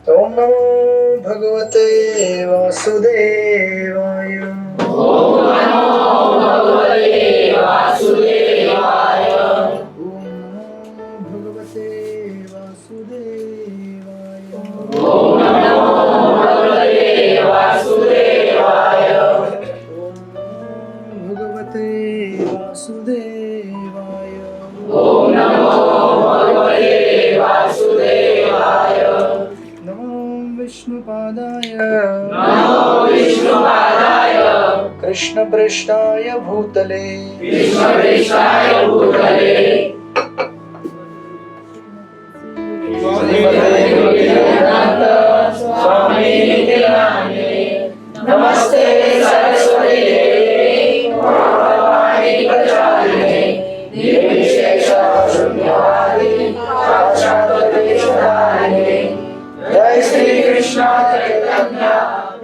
ओम नमो भगवते वासुदेवाय। कृष्ण प्रेष्ठाय भूतले नमस्ते सरस्वती देवी भगवानी प्रचारिणे निर्विशेष शून्यवादी साक्षात्कारिणे जय श्री कृष्ण चैतन्य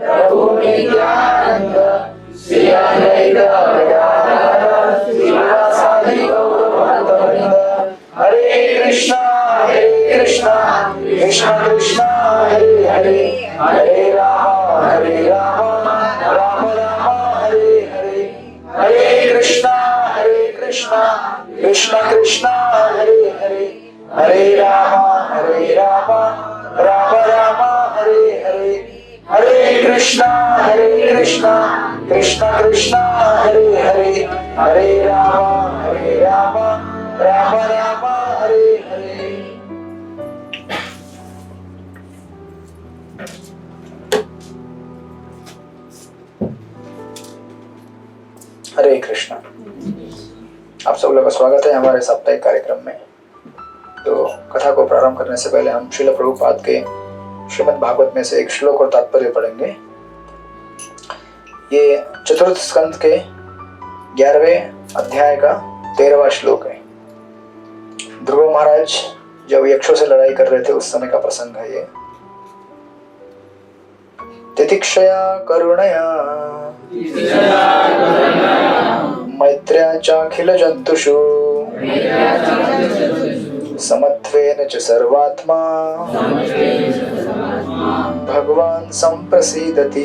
प्रभु नित्यानंद श्री अद्वैत गदाधर श्रीवासादि गौरभक्तवृंद हरे कृष्णा कृष्ण कृष्ण हरे हरे हरे राम राम राम हरे हरे हरे कृष्णा कृष्ण कृष्ण हरे हरे हरे राम राम राम हरे हरे हरे कृष्णा कृष्ण कृष्ण हरे हरे हरे राम राम राम हरे हरे। हरे कृष्णा। आप सब लोग का स्वागत है हमारे साप्ताहिक कार्यक्रम में। तो कथा को प्रारंभ करने से पहले हम श्रील प्रभुपाद के श्रीमद् भागवत में से एक श्लोक और तात्पर्य पढ़ेंगे। ये चतुर्थ स्कंद के 11वें अध्याय का 13वां श्लोक है। ध्रुव महाराज जब यक्षों से लड़ाई कर रहे थे उस समय का प्रसंग है ये। तितिक्षया करुणया मैत्र्या चाखिल जंतुषु समत्वेन च सर्वात्मा भगवान संप्रसीदति।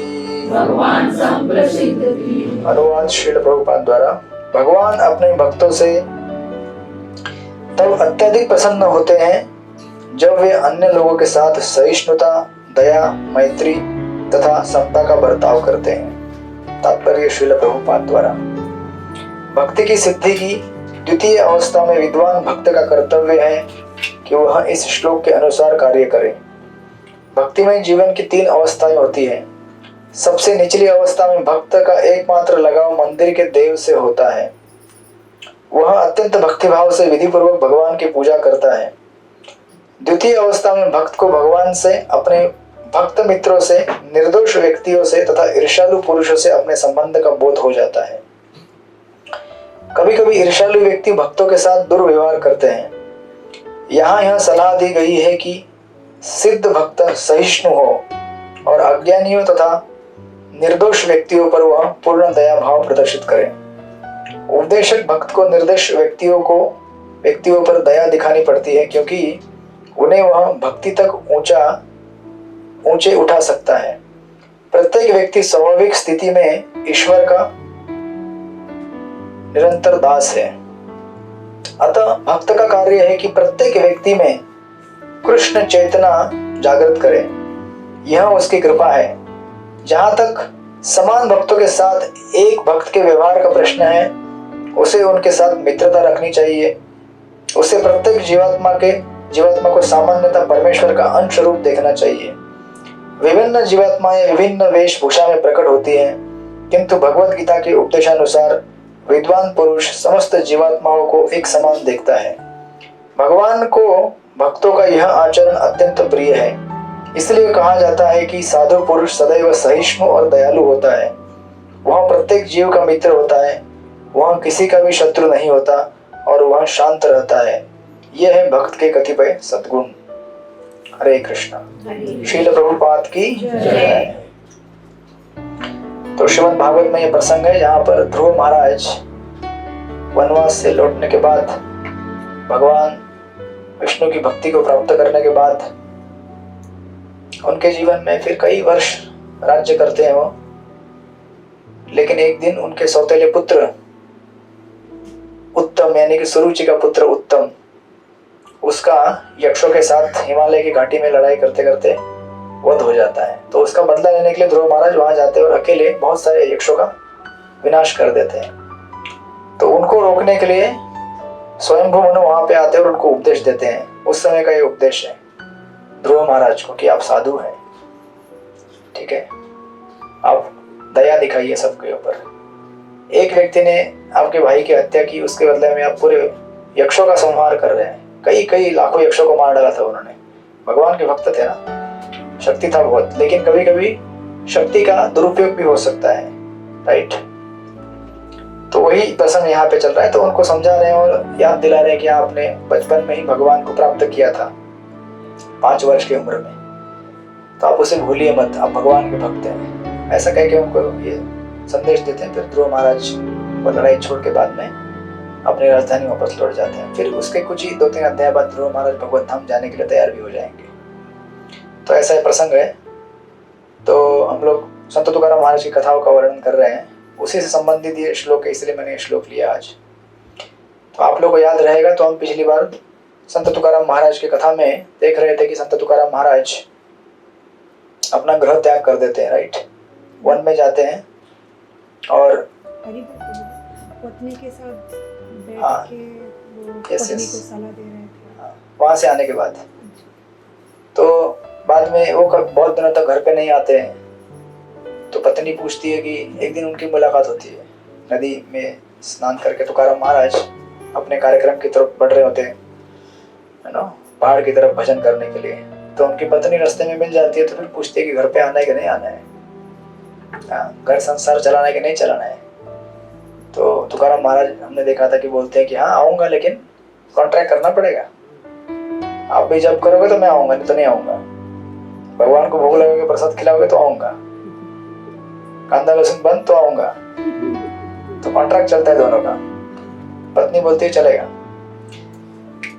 अनुवाद श्रील प्रभुपाद द्वारा। भगवान अपने भक्तों से तब अत्यधिक प्रसन्न होते हैं जब वे अन्य लोगों के साथ सहिष्णुता, दया, मैत्री तथा समता का बर्ताव करते हैं। तात्पर्य श्रील प्रभुपाद द्वारा। भक्ति की सिद्धि की द्वितीय अवस्था में विद्वान भक्त का कर्तव्य है कि वह इस श्लोक के अनुसार कार्य करे। भक्तिमय जीवन की 3 अवस्थाएं होती हैं। सबसे निचली अवस्था में भक्त का एकमात्र लगाव मंदिर के देव से होता है। वह अत्यंत भक्तिभाव से विधि पूर्वक भगवान की पूजा करता है। द्वितीय अवस्था में भक्त को भगवान से, अपने भक्त मित्रों से, निर्दोष व्यक्तियों से तथा ईर्ष्यालु पुरुषों से अपने संबंध का बोध हो जाता है। कभी कभी ईर्ष्यालु व्यक्ति भक्तों के साथ दुर्व्यवहार करते हैं। यहाँ यह सलाह दी गई है कि सिद्ध भक्त सहिष्णु हो और अज्ञानियों तथा निर्दोष व्यक्तियों पर वह पूर्ण दया भाव प्रदर्शित करे। उपदेशक भक्त को निर्दोष व्यक्तियों पर दया दिखानी पड़ती है क्योंकि उन्हें वह भक्ति तक ऊंचे उठा सकता है। प्रत्येक व्यक्ति स्वाभाविक स्थिति में ईश्वर का निरंतर दास है। अतः भक्त का कार्य है कि प्रत्येक व्यक्ति में कृष्ण चेतना जागृत करे। यह उसकी कृपा है। जहां तक समान भक्तों के साथ एक भक्त के व्यवहार का प्रश्न है, उसे उनके साथ मित्रता रखनी चाहिए। उसे प्रत्येक जीवात्मा को सामान्यतः परमेश्वर का अंश रूप देखना चाहिए। विभिन्न जीवात्माएं विभिन्न वेशभूषा में प्रकट होती हैं, किंतु भगवत गीता के उपदेशानुसार विद्वान पुरुष समस्त जीवात्माओं को एक समान देखता है। भगवान को भक्तों का यह आचरण अत्यंत प्रिय है। इसलिए कहा जाता है कि साधु पुरुष सदैव सहिष्णु और दयालु होता है। वह प्रत्येक जीव का मित्र होता है। वह किसी का भी शत्रु नहीं होता और वह शांत रहता है। यह है भक्त के कतिपय सद्गुण। हरे कृष्णा। श्रील प्रभुपाद की जय। तो श्रीमद् भागवत में यह प्रसंग है जहाँ पर ध्रुव महाराज वनवास से लौटने के बाद, भगवान विष्णु की भक्ति को प्राप्त करने के बाद उनके जीवन में फिर कई वर्ष राज्य करते हैं वो। लेकिन एक दिन उनके सौतेले पुत्र उत्तम, यानी कि सुरुचि का पुत्र उत्तम, उसका यक्षों के साथ हिमालय की घाटी में लड़ाई करते करते वध हो जाता है। तो उसका बदला लेने के लिए ध्रुव महाराज वहां जाते हैं और अकेले बहुत सारे यक्षों का विनाश कर देते हैं। तो उनको रोकने के लिए स्वयंभू मनु वहां पे आते हैं और उनको उपदेश देते हैं। उस समय का ये उपदेश है ध्रुव महाराज को कि आप साधु हैं, ठीक है, आप दया दिखाइए सबके ऊपर, एक व्यक्ति ने आपके भाई की हत्या की, उसके बदले में आप पूरे यक्षों का संहार कर रहे हैं। कई कई लाखों यक्षों को मार डाला था उन्होंने। भगवान के भक्त थे ना, शक्ति था बहुत, लेकिन कभी कभी शक्ति का दुरुपयोग भी हो सकता है, राइट। तो वही प्रसंग यहाँ पे चल रहा है। तो उनको समझा रहे हैं और याद दिला रहे हैं कि आपने बचपन में ही भगवान को प्राप्त किया था 5 वर्ष की उम्र में, तो आप उसे भूलिए मत, आप भगवान के भक्त हैं, ऐसा कह के उनको ये संदेश देते हैं। फिर ध्रुव महाराज वो लड़ाई छोड़ के बाद में अपनी राजधानी वापस लौट जाते हैं। फिर उसके कुछ ही 2-3 अध्याय बाद ध्रुव महाराज भगवत धाम जाने के लिए तैयार भी हो जाएंगे। तो ऐसा ही प्रसंग है। तो हम लोग संत तुकाराम महाराज की कथाओं का वर्णन कर रहे हैं, उसी से संबंधित ये श्लोक है, इसलिए मैंने ये श्लोक लिया आज। तो आप लोगों को याद रहेगा, तो हम पिछली बार संत तुकाराम महाराज की कथा में देख रहे थे कि संत तुकाराम महाराज अपना ग्रह त्याग कर देते हैं, राइट। वन में जाते हैं और पत्नी के साथ बैठ हाँ, के वो यस, पत्नी यस। को सलाह दे रहे थे। वहां से आने के बाद तो बाद में वो बहुत दिनों तक घर पे नहीं आते हैं। तो पत्नी पूछती है कि एक दिन उनकी मुलाकात होती है नदी में स्नान करके। तुकाराम महाराज अपने कार्यक्रम की तरफ बढ़ रहे होते हैं, है ना, पहाड़ की तरफ भजन करने के लिए। तो उनकी पत्नी रास्ते में मिल जाती है। तो फिर पूछती है कि घर पे आना है कि नहीं आना है, घर संसार चलाना है कि नहीं चलाना है। तो तुकाराम महाराज हमने देखा था कि बोलते हैं कि हाँ आऊंगा, लेकिन कॉन्ट्रैक्ट करना पड़ेगा। आप भी जब करोगे तो मैं आऊंगा, नहीं तो नहीं आऊंगा। भगवान को भोग लगाओगे, प्रसाद खिलाओगे तो आऊंगा, कांदा लहसुन बंद तो आऊंगा। तो कॉन्ट्रैक्ट चलता है दोनों का। पत्नी बोलती है चलेगा।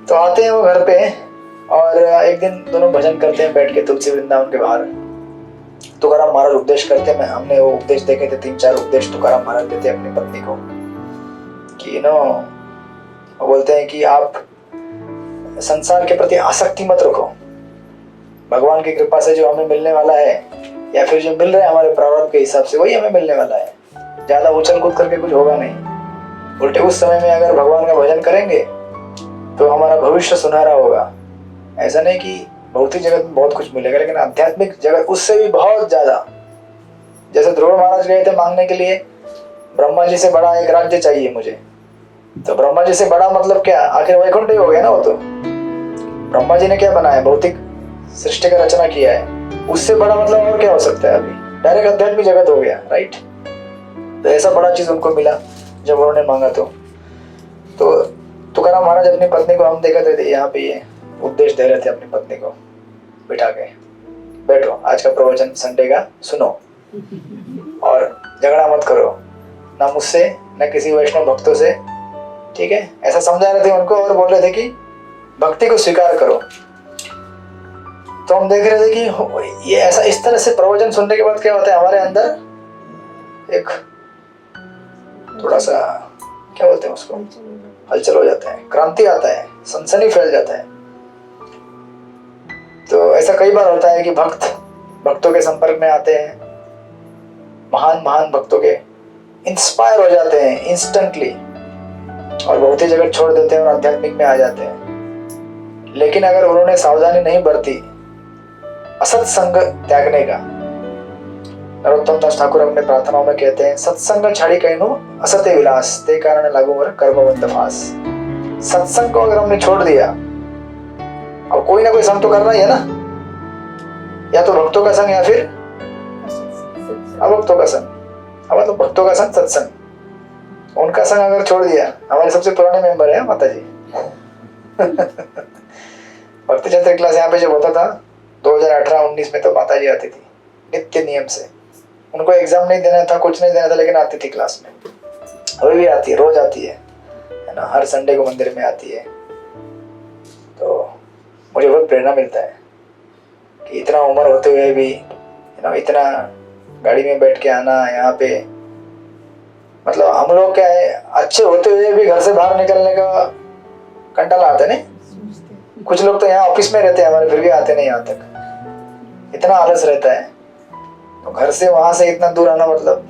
तो आते हैं वो घर पे और एक दिन दोनों भजन करते हैं बैठ के तुलसी वृंदावन के बाहर। तुकाराम महाराज उपदेश करते हैं। हमने वो उपदेश देखे थे, 3-4 उपदेश तुकाराम महाराज देते हैं अपनी पत्नी को कि वो बोलते हैं कि आप संसार के प्रति आसक्ति मत रखो। भगवान की कृपा से जो हमें मिलने वाला है या फिर जो मिल रहा है हमारे प्रारब्ध के हिसाब से, वही हमें मिलने वाला है। ज्यादा उछल कूद करके कुछ होगा नहीं। उल्टे उस समय में अगर भगवान का भजन करेंगे तो हमारा भविष्य सुनहरा होगा। ऐसा नहीं कि भौतिक जगत में बहुत कुछ मिलेगा, लेकिन आध्यात्मिक जगत उससे भी बहुत ज्यादा। जैसे ध्रुव महाराज गए थे मांगने के लिए, ब्रह्मा जी से बड़ा एक राज्य चाहिए मुझे। तो ब्रह्मा जी से बड़ा मतलब क्या, आखिर वैकुंठ ही हो गया ना वो। तो ब्रह्मा जी ने क्या बनाया, भौतिक सृष्टि का रचना किया है। उससे बड़ा मतलब और क्या हो सकता है। अभी डायरेक्ट आध्यात्मिक जगत हो गया, राइट। तो ऐसा बड़ा चीज उनको मिला जब उन्होंने मांगा। तो तुकाराम महाराज अपनी पत्नी को, हम देखते थे यहाँ पे ये उपदेश दे रहे थे अपनी पत्नी को बिठा के, बैठो आज का प्रवचन संडे का सुनो और झगड़ा मत करो, ना मुझसे ना किसी वैष्णव भक्तों से, ठीक है। ऐसा समझा रहे थे उनको और बोल रहे थे कि भक्ति को स्वीकार करो। तो हम देख रहे थे कि ये ऐसा इस तरह से प्रवचन सुनने के बाद क्या होता है, हमारे अंदर एक थोड़ा सा क्या बोलते हैं उसको, हलचल हो जाता है, क्रांति आता है, सनसनी फैल जाता है। तो ऐसा कई बार होता है कि भक्तों के संपर्क में आते हैं, महान महान भक्तों के, इंस्पायर हो जाते हैं इंस्टेंटली और भौतिक जगत छोड़ देते हैं और आध्यात्मिक में आ जाते हैं। लेकिन अगर उन्होंने सावधानी नहीं बरती असत संग त्यागने का, नरोत्तम दास ठाकुर अपने प्रार्थनाओं में कहते हैं, सत्संग छाड़ी कहनो असत्य विलास ते कारण लागू वर कर्मबंध फास। सत्संग को अगर हमने छोड़ दिया, अब कोई ना कोई संग तो करना ही है ना, या तो भक्तों का संग या फिर अभक्तों का संग। अब तो भक्तों का संग सत्संग, उनका संग अगर छोड़ दिया, हमारे सबसे पुराने मेंबर है माता जी भक्ति चंद्र क्लास यहाँ पे जब होता था 2018-19 में, तो माता जी आती थी नित्य नियम से। उनको एग्जाम नहीं देना था, कुछ नहीं देना था, लेकिन आती थी क्लास में। अभी भी आती है, रोज आती है ना, हर संडे को मंदिर में आती है। तो मुझे बहुत प्रेरणा मिलता है कि इतना उम्र होते हुए भी इतना गाड़ी में बैठ के आना यहाँ पे। मतलब हम लोग क्या है, अच्छे होते हुए भी घर से बाहर निकलने का कंटाला आता है नहीं। कुछ लोग तो यहाँ ऑफिस में रहते हैं हमारे, फिर भी आते नहीं यहाँ तक, इतना आलस रहता है। तो घर से वहां से इतना दूर आना मतलब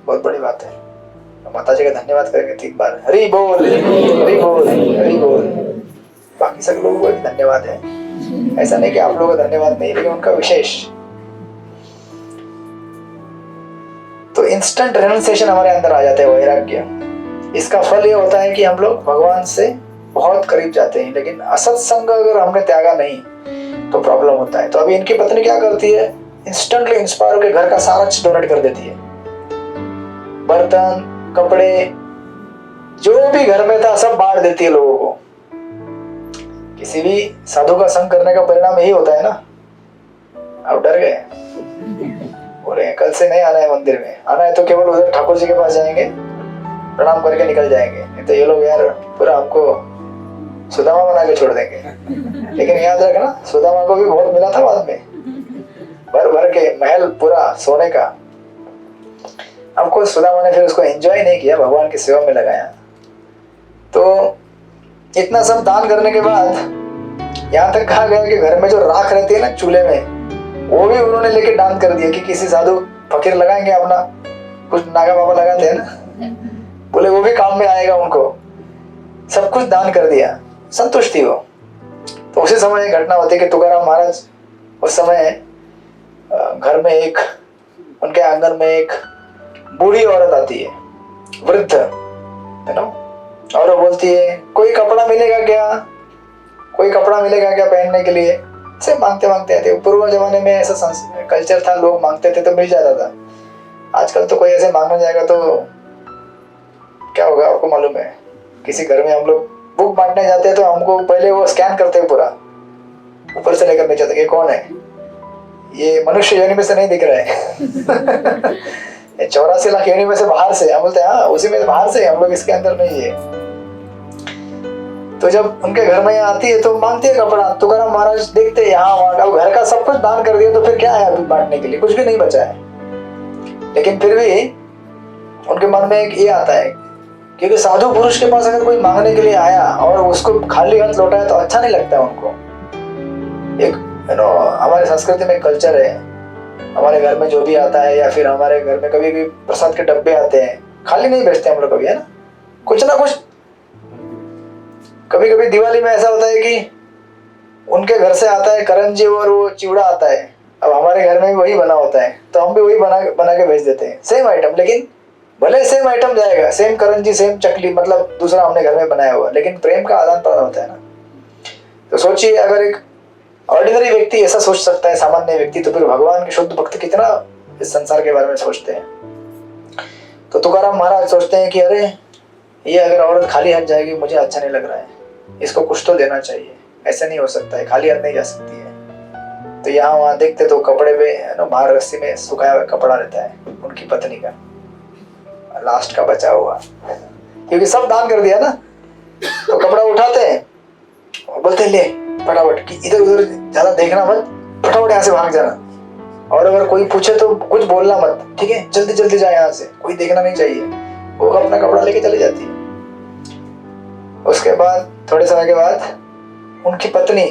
बहुत बड़ी बात है। तो माता जी का धन्यवाद करेंगे 3 बार, हरि बोल हरि बोल हरि बोल। बाकी सब लोगों को भी धन्यवाद है, ऐसा नहीं कि आप लोगों का धन्यवाद नहीं, लेकिन उनका विशेष। तो इंस्टेंट रिनंसिएशन हमारे अंदर आ जाता है, वैराग्य। इसका फल ये होता है कि हम लोग भगवान से बहुत करीब जाते हैं। लेकिन असत्संग अगर हमने त्यागा नहीं तो प्रॉब्लम होता है। तो अभी इनकी पत्नी क्या करती है, इंस्टेंटली इंस्पायर होकर घर का सारा चीज डोनेट कर देती है, बर्तन, कपड़े, जो भी घर में था सब बांट देती है लोगों को। किसी भी साधु का संग करने का परिणाम यही होता है ना। आप डर गए, बोले कल से नहीं आना है मंदिर में, आना है तो केवल उधर ठाकुर जी के पास जाएंगे, प्रणाम करके निकल जाएंगे, नहीं तो ये लोग यार पूरा हमको सुदामा बना के छोड़ देंगे। लेकिन याद रखना, सुदामा को भी बहुत मिला था बाद में, भर भर के महल पूरा सोने का। हमको सुदामा ने फिर उसको एंजॉय नहीं किया, भगवान की सेवा में लगाया। तो इतना सब दान करने के बाद यहाँ तक कहा गया कि घर में जो राख रहती है ना चूल्हे में, वो भी उन्होंने लेके दान कर दिया कि किसी साधु फकीर लगाएंगे अपना, कुछ नागा बाबा लगाते हैं ना, बोले वो भी काम में आएगा उनको, सब कुछ दान कर दिया, संतुष्ट थी वो। तो उसी समय एक घटना होती है कि तुकाराम महाराज उस समय घर में एक, उनके आंगन में एक बूढ़ी औरत आती है, वृद्ध है ना, और वो बोलती है कोई कपड़ा मिलेगा क्या, कोई कपड़ा मिलेगा क्या पहनने के लिए, से मांगते मांगते आते। पूर्व जमाने में ऐसा कल्चर था, लोग मांगते थे तो मिल जाता था। आजकल तो कोई ऐसे मांगने जाएगा तो क्या होगा आपको मालूम है। किसी घर में हम लोग बुक बांटने जाते हैं तो हमको पहले वो स्कैन करते हैं पूरा, ऊपर से लेकर नीचे तक, ये कौन है, ये मनुष्य योनि में से नहीं दिख रहा है 84 लाख योनि में से बाहर से, हम बोलते हैं हाँ उसी में बाहर से, हम लोग इसके अंदर नहीं है। तो जब उनके घर में आती है तो मांगती है कपड़ा, तुकाराम महाराज देखते यहाँ वहाँ, अब घर का सब कुछ दान कर दिया तो फिर क्या है अभी बांटने के लिए, कुछ भी नहीं बचा है। लेकिन फिर भी उनके मन में एक ये आता है, क्योंकि साधु पुरुष के पास अगर कोई मांगने के लिए आया और उसको खाली हाथ लौटाया तो अच्छा नहीं लगता उनको। एक हमारे संस्कृति में कल्चर है, हमारे घर में जो भी आता है या फिर हमारे घर में कभी भी प्रसाद के डब्बे आते हैं, खाली नहीं बेचते हम लोग कभी, है ना, कुछ ना कुछ। कभी कभी दिवाली में ऐसा होता है कि उनके घर से आता है करंजी और वो चिवड़ा आता है, अब हमारे घर में भी वही बना होता है तो हम भी वही बना के भेज देते हैं, सेम आइटम। लेकिन भले सेम आइटम जाएगा, सेम करंजी सेम चकली, मतलब दूसरा हमने घर में बनाया हुआ, लेकिन प्रेम का आदान प्रदान होता है ना। तो सोचिए अगर एक ऑर्डिनरी व्यक्ति ऐसा सोच सकता है, सामान्य व्यक्ति, तो फिर भगवान के शुद्ध भक्त कितना इस संसार के बारे में सोचते हैं। तो तुकाराम महाराज सोचते हैं कि अरे ये अगर औरत खाली हाथ जाएगी मुझे अच्छा नहीं लग रहा है, इसको कुछ तो देना चाहिए, ऐसा नहीं हो सकता है, खाली हाथ नहीं जा सकती है। तो यहाँ वहाँ देखते तो कपड़े पे बाहर रस्सी में सुखाया हुआ कपड़ा रहता है उनकी पत्नी का, लास्ट का बचा हुआ, क्योंकि सब दान कर दिया ना। तो कपड़ा उठाते हैं और बोलते हैं ले फटाफट, कि इधर उधर ज्यादा देखना मत, फटाफट यहाँ से भाग जाना, और अगर कोई पूछे तो कुछ बोलना मत, ठीक है, जल्दी जल्दी जाए यहाँ से, कोई देखना नहीं चाहिए। वो अपना कपड़ा लेके चली जाती है। उसके बाद थोड़े समय के बाद उनकी पत्नी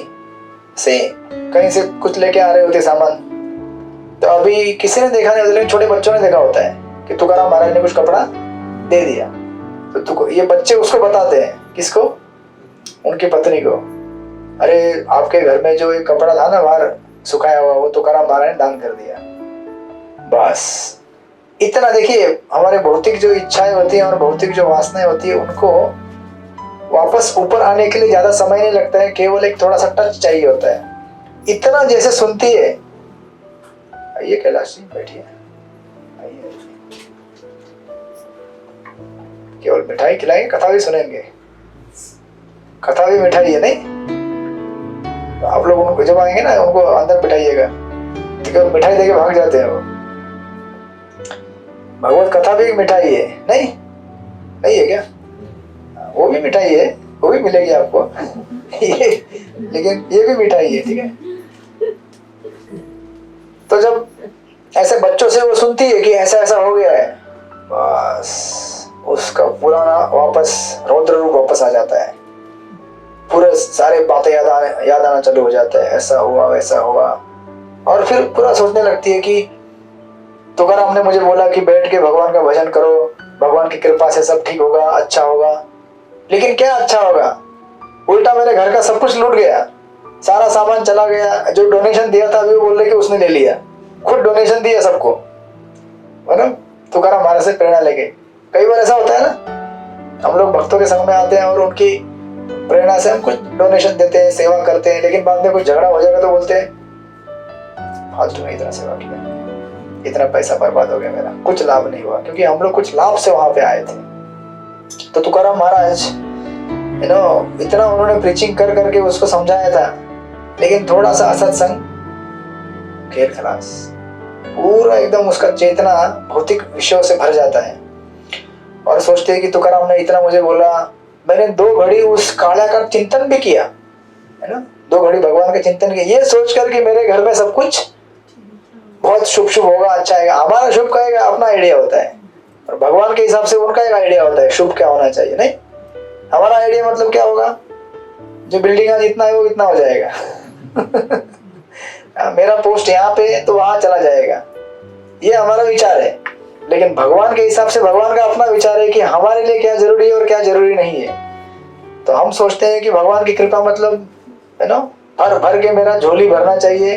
से कहीं से कुछ लेके आ रहे होते सामान, तो अभी किसी ने देखा नहीं, लेकिन छोटे बच्चों ने देखा होता है कि तुकाराम महाराज ने कुछ कपड़ा दे दिया। तो ये बच्चे उसको बताते हैं, किसको, उनकी पत्नी को, अरे आपके घर में जो एक कपड़ा था ना बाहर सुखाया हुआ, वो तुकाराम महाराज ने दान कर दिया। बस इतना। देखिए हमारे भौतिक जो इच्छाएं होती हैं और भौतिक जो वासनाएं होती है, उनको वापस ऊपर आने के लिए ज्यादा समय नहीं लगता है, केवल एक थोड़ा सा टच चाहिए होता है। इतना जैसे सुनती है, आइए कैलाश जी बैठिए, आइए, केवल मिठाई खिलाएंगे, कथा भी सुनेंगे, कथा भी मिठाई है नहीं, तो आप लोग उनको जब आएंगे ना उनको अंदर बिठाइएगा, तो केवल मिठाई देके भाग जाते हैं वो। भगवत कथा भी मिठाई है, नहीं नहीं है क्या, वो भी मिठाई है, वो भी मिलेगी आपको ये, लेकिन ये भी मिठाई है, ठीक है। तो जब ऐसे बच्चों से वो सुनती है कि ऐसा ऐसा हो गया है, बस उसका पुराना वापस रौद्र रूप वापस आ जाता है, पूरे सारे बातें याद आना चालू हो जाता है, ऐसा हुआ वैसा हुआ। और फिर पूरा सोचने लगती है कि तुकाराम ने मुझे बोला कि बैठ के भगवान का भजन करो, भगवान की कृपा से सब ठीक होगा, अच्छा होगा। लेकिन क्या अच्छा होगा, उल्टा मेरे घर का सब कुछ लूट गया, सारा सामान चला गया। जो डोनेशन दिया था अभी वो बोल रहे कि उसने ले लिया, खुद डोनेशन दिया सबको, है ना। तुकाराम महाराज से प्रेरणा लेके। कई बार ऐसा होता है ना, हम लोग भक्तों के संग में आते हैं और उनकी प्रेरणा से हम कुछ डोनेशन देते हैं, सेवा करते हैं, लेकिन बाद में कुछ झगड़ा हो जाएगा तो बोलते हैं फालतू में इतना सेवा किया, इतना पैसा बर्बाद हो गया मेरा, कुछ लाभ नहीं हुआ, क्योंकि हम लोग कुछ लाभ से वहां पे आए थे। तो तुकाराम महाराज इतना उन्होंने प्रीचिंग कर करके उसको समझाया था, लेकिन थोड़ा सा असत्संग, खेल खलास, पूरा एकदम उसका चेतना भौतिक विषयों से भर जाता है। और सोचते हैं कि तुकाराम ने इतना मुझे बोला, मैंने 2 घड़ी उस काला का चिंतन भी किया, है ना, 2 घड़ी भगवान का चिंतन किया, ये सोचकर कि मेरे घर में सब कुछ बहुत शुभ शुभ होगा, अच्छा है। हमारा शुभ कहेगा अपना आइडिया होता है, और भगवान के हिसाब से उनका एक आइडिया होता है शुभ क्या होना चाहिए। नहीं, हमारा आइडिया मतलब क्या होगा, जो बिल्डिंग का जितना है वो इतना हो जाएगा मेरा पोस्ट यहाँ पे तो वहां चला जाएगा, ये हमारा विचार है। लेकिन भगवान के हिसाब से भगवान का अपना विचार है कि हमारे लिए क्या जरूरी है और क्या जरूरी नहीं है। तो हम सोचते हैं कि भगवान की कृपा मतलब भर भर के मेरा झोली भरना चाहिए,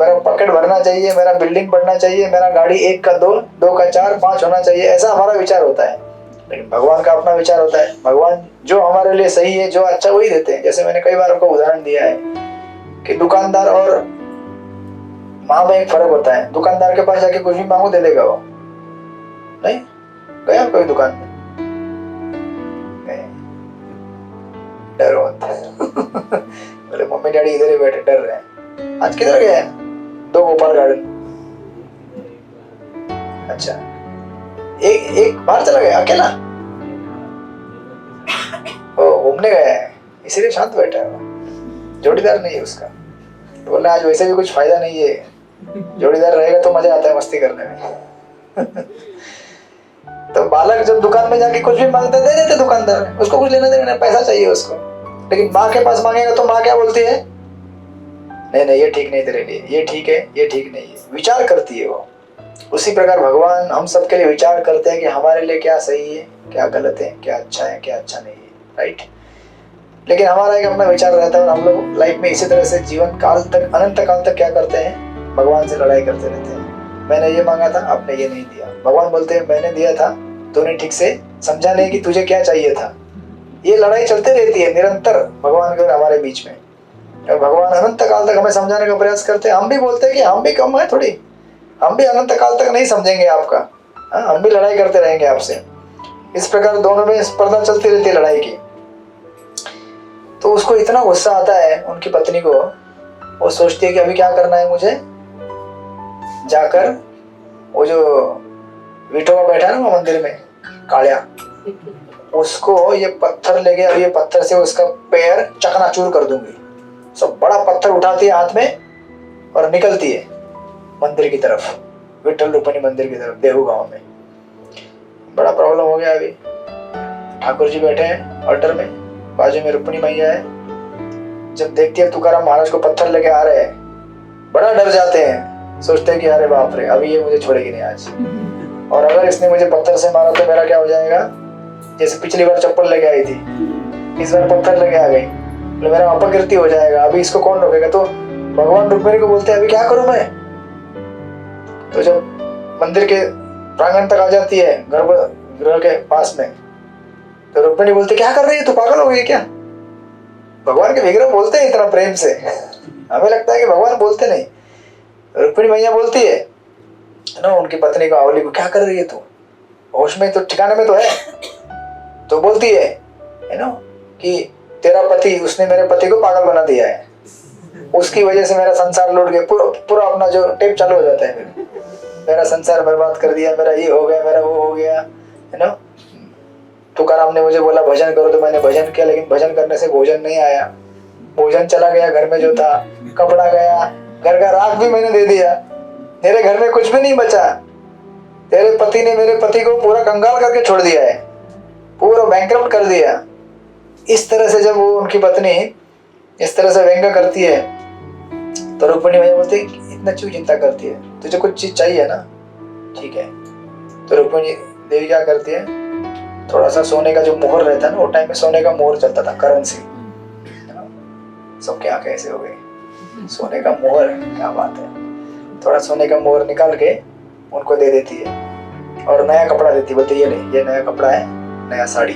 मेरा पॉकेट भरना चाहिए, मेरा बिल्डिंग बढ़ना चाहिए, मेरा गाड़ी 1 का 2, 2 का 4, 5 होना चाहिए, ऐसा हमारा विचार होता है। लेकिन भगवान का अपना विचार होता है। भगवान जो हमारे लिए सही है, जो अच्छा, वही देते हैं। जैसे मैंने कई बार आपको उदाहरण दिया है कि दुकानदार और माँ में एक फर्क होता है। दुकानदार के पास जाके कुछ भी मांगो दे देगा वो, नहीं गया कोई दुकान में, डर होता है बोले मम्मी डैडी इधर ही बैठे डर रहे हैं, आज किधर गए हैं, 2 गोपाल गार्डन, अच्छा एक बार चला गया अकेला, ओ घूमने गया है इसीलिए शांत बैठा है, जोड़ीदार नहीं है उसका। तो बोला आज वैसे भी कुछ फायदा नहीं है, जोड़ीदार रहेगा तो मजा आता है मस्ती करने में तो बालक जब दुकान में जाके कुछ भी मांगता दे देते दुकानदार, उसको कुछ लेना देना, पैसा चाहिए उसको। लेकिन माँ के पास मांगेगा तो माँ क्या बोलती है, नहीं नहीं ये ठीक नहीं तेरे लिए, ये ठीक है, ये ठीक नहीं है, विचार करती है वो। उसी प्रकार भगवान हम सब के लिए विचार करते हैं कि हमारे लिए क्या सही है, क्या गलत है, क्या अच्छा है, क्या अच्छा नहीं है, राइट। लेकिन हमारा एक अपना विचार रहता है और हम लोग लाइफ में इसी तरह से जीवन काल तक, अनंत काल तक क्या करते हैं, भगवान से लड़ाई करते रहते हैं। मैंने ये मांगा था, आपने ये नहीं दिया। भगवान बोलते हैं मैंने दिया था, तूने ठीक से समझा नहीं कि तुझे क्या चाहिए था। ये लड़ाई चलती रहती है निरंतर भगवान के और हमारे बीच में। और भगवान अनंत काल तक हमें समझाने का प्रयास करते हैं। हम भी बोलते हैं कि हम भी कम है थोड़ी, हम भी अनंत काल तक नहीं समझेंगे आपका, हम भी लड़ाई करते रहेंगे आपसे। इस प्रकार दोनों में स्पर्धा चलती रहती है लड़ाई की। तो उसको इतना गुस्सा आता है उनकी पत्नी को, वो सोचती है कि अभी क्या करना है मुझे, जाकर वो जो विठोबा बैठा है ना मंदिर में कालिया, उसको ये पत्थर लेके, अब ये पत्थर से उसका पैर चकनाचूर कर दूंगी। सब बड़ा पत्थर उठाती है हाथ में और निकलती है मंदिर की तरफ, विठल रुक्मिणी मंदिर की तरफ, देहू गांव में। बड़ा प्रॉब्लम हो गया। अभी ठाकुर जी बैठे हैं ऑल्टर में, बाजू में रुक्मिणी मैया है। जब देखती है तुकाराम महाराज को पत्थर लेके आ रहे हैं, बड़ा डर जाते हैं, सोचते हैं कि अरे बाप रे अभी ये मुझे छोड़ेगी नहीं आज, और अगर इसने मुझे पत्थर से मारा तो मेरा क्या हो जाएगा। जैसे पिछली बार चप्पल लेके आई थी, इस बार पत्थर लेके आ गई, तो मेरा अपकीर्ति हो जाएगा, अभी इसको कौन रोकेगा। तो भगवान रुक्मिणी को बोलते हैं अभी क्या करूं मैं। तो जब मंदिर के प्रांगण तक आ जाती है, गर्भगृह के पास में, तो रुक्मिणी बोलती क्या कर रही है, तू पागल हो गई क्या। भगवान के विग्रह बोलते हैं इतना प्रेम से, हमें लगता है कि भगवान बोलते नहीं। रुक्मिणी मैया बोलती है ना उनकी पत्नी को, आवली को, क्या कर रही है तू, होश में तो, ठिकाने में तो है। तो बोलती है ना कि तेरा पति, उसने मेरे पति को पागल बना दिया है, उसकी वजह से मेरा संसार लूट गया, पूरा अपना जो टेप चालू हो जाता है, मेरा संसार बर्बाद कर दिया, मेरा ये हो गया, मेरा वो हो गया, है ना। तुकाराम ने मुझे बोला भजन करो तो मैंने भजन किया, लेकिन भजन करने से भोजन नहीं आया, भोजन चला गया, घर में जो था कपड़ा गया, घर का राख भी मैंने दे दिया, मेरे घर में कुछ भी नहीं बचा। तेरे पति ने मेरे पति को पूरा कंगाल करके छोड़ दिया है, पूरा बैंकरप्ट कर दिया। इस तरह से जब वो उनकी पत्नी इस तरह से व्यंग करती है, तो रुक्मिणी मैया बोलती है इतना क्यों चिंता करती है, तुझे कुछ चीज चाहिए ना, ठीक है। तो रुक्मिणी देवी क्या करती है, थोड़ा सा सोने का जो मोहर रहता है ना, वो टाइम में सोने का मोहर चलता था, करेंसी, सबके आंखें ऐसे हो गई, सोने का मोहर, क्या बात है। थोड़ा सोने का मोहर निकाल के उनको दे देती है, और नया कपड़ा देती, बोलती ये ले, ये नया कपड़ा है, नया साड़ी,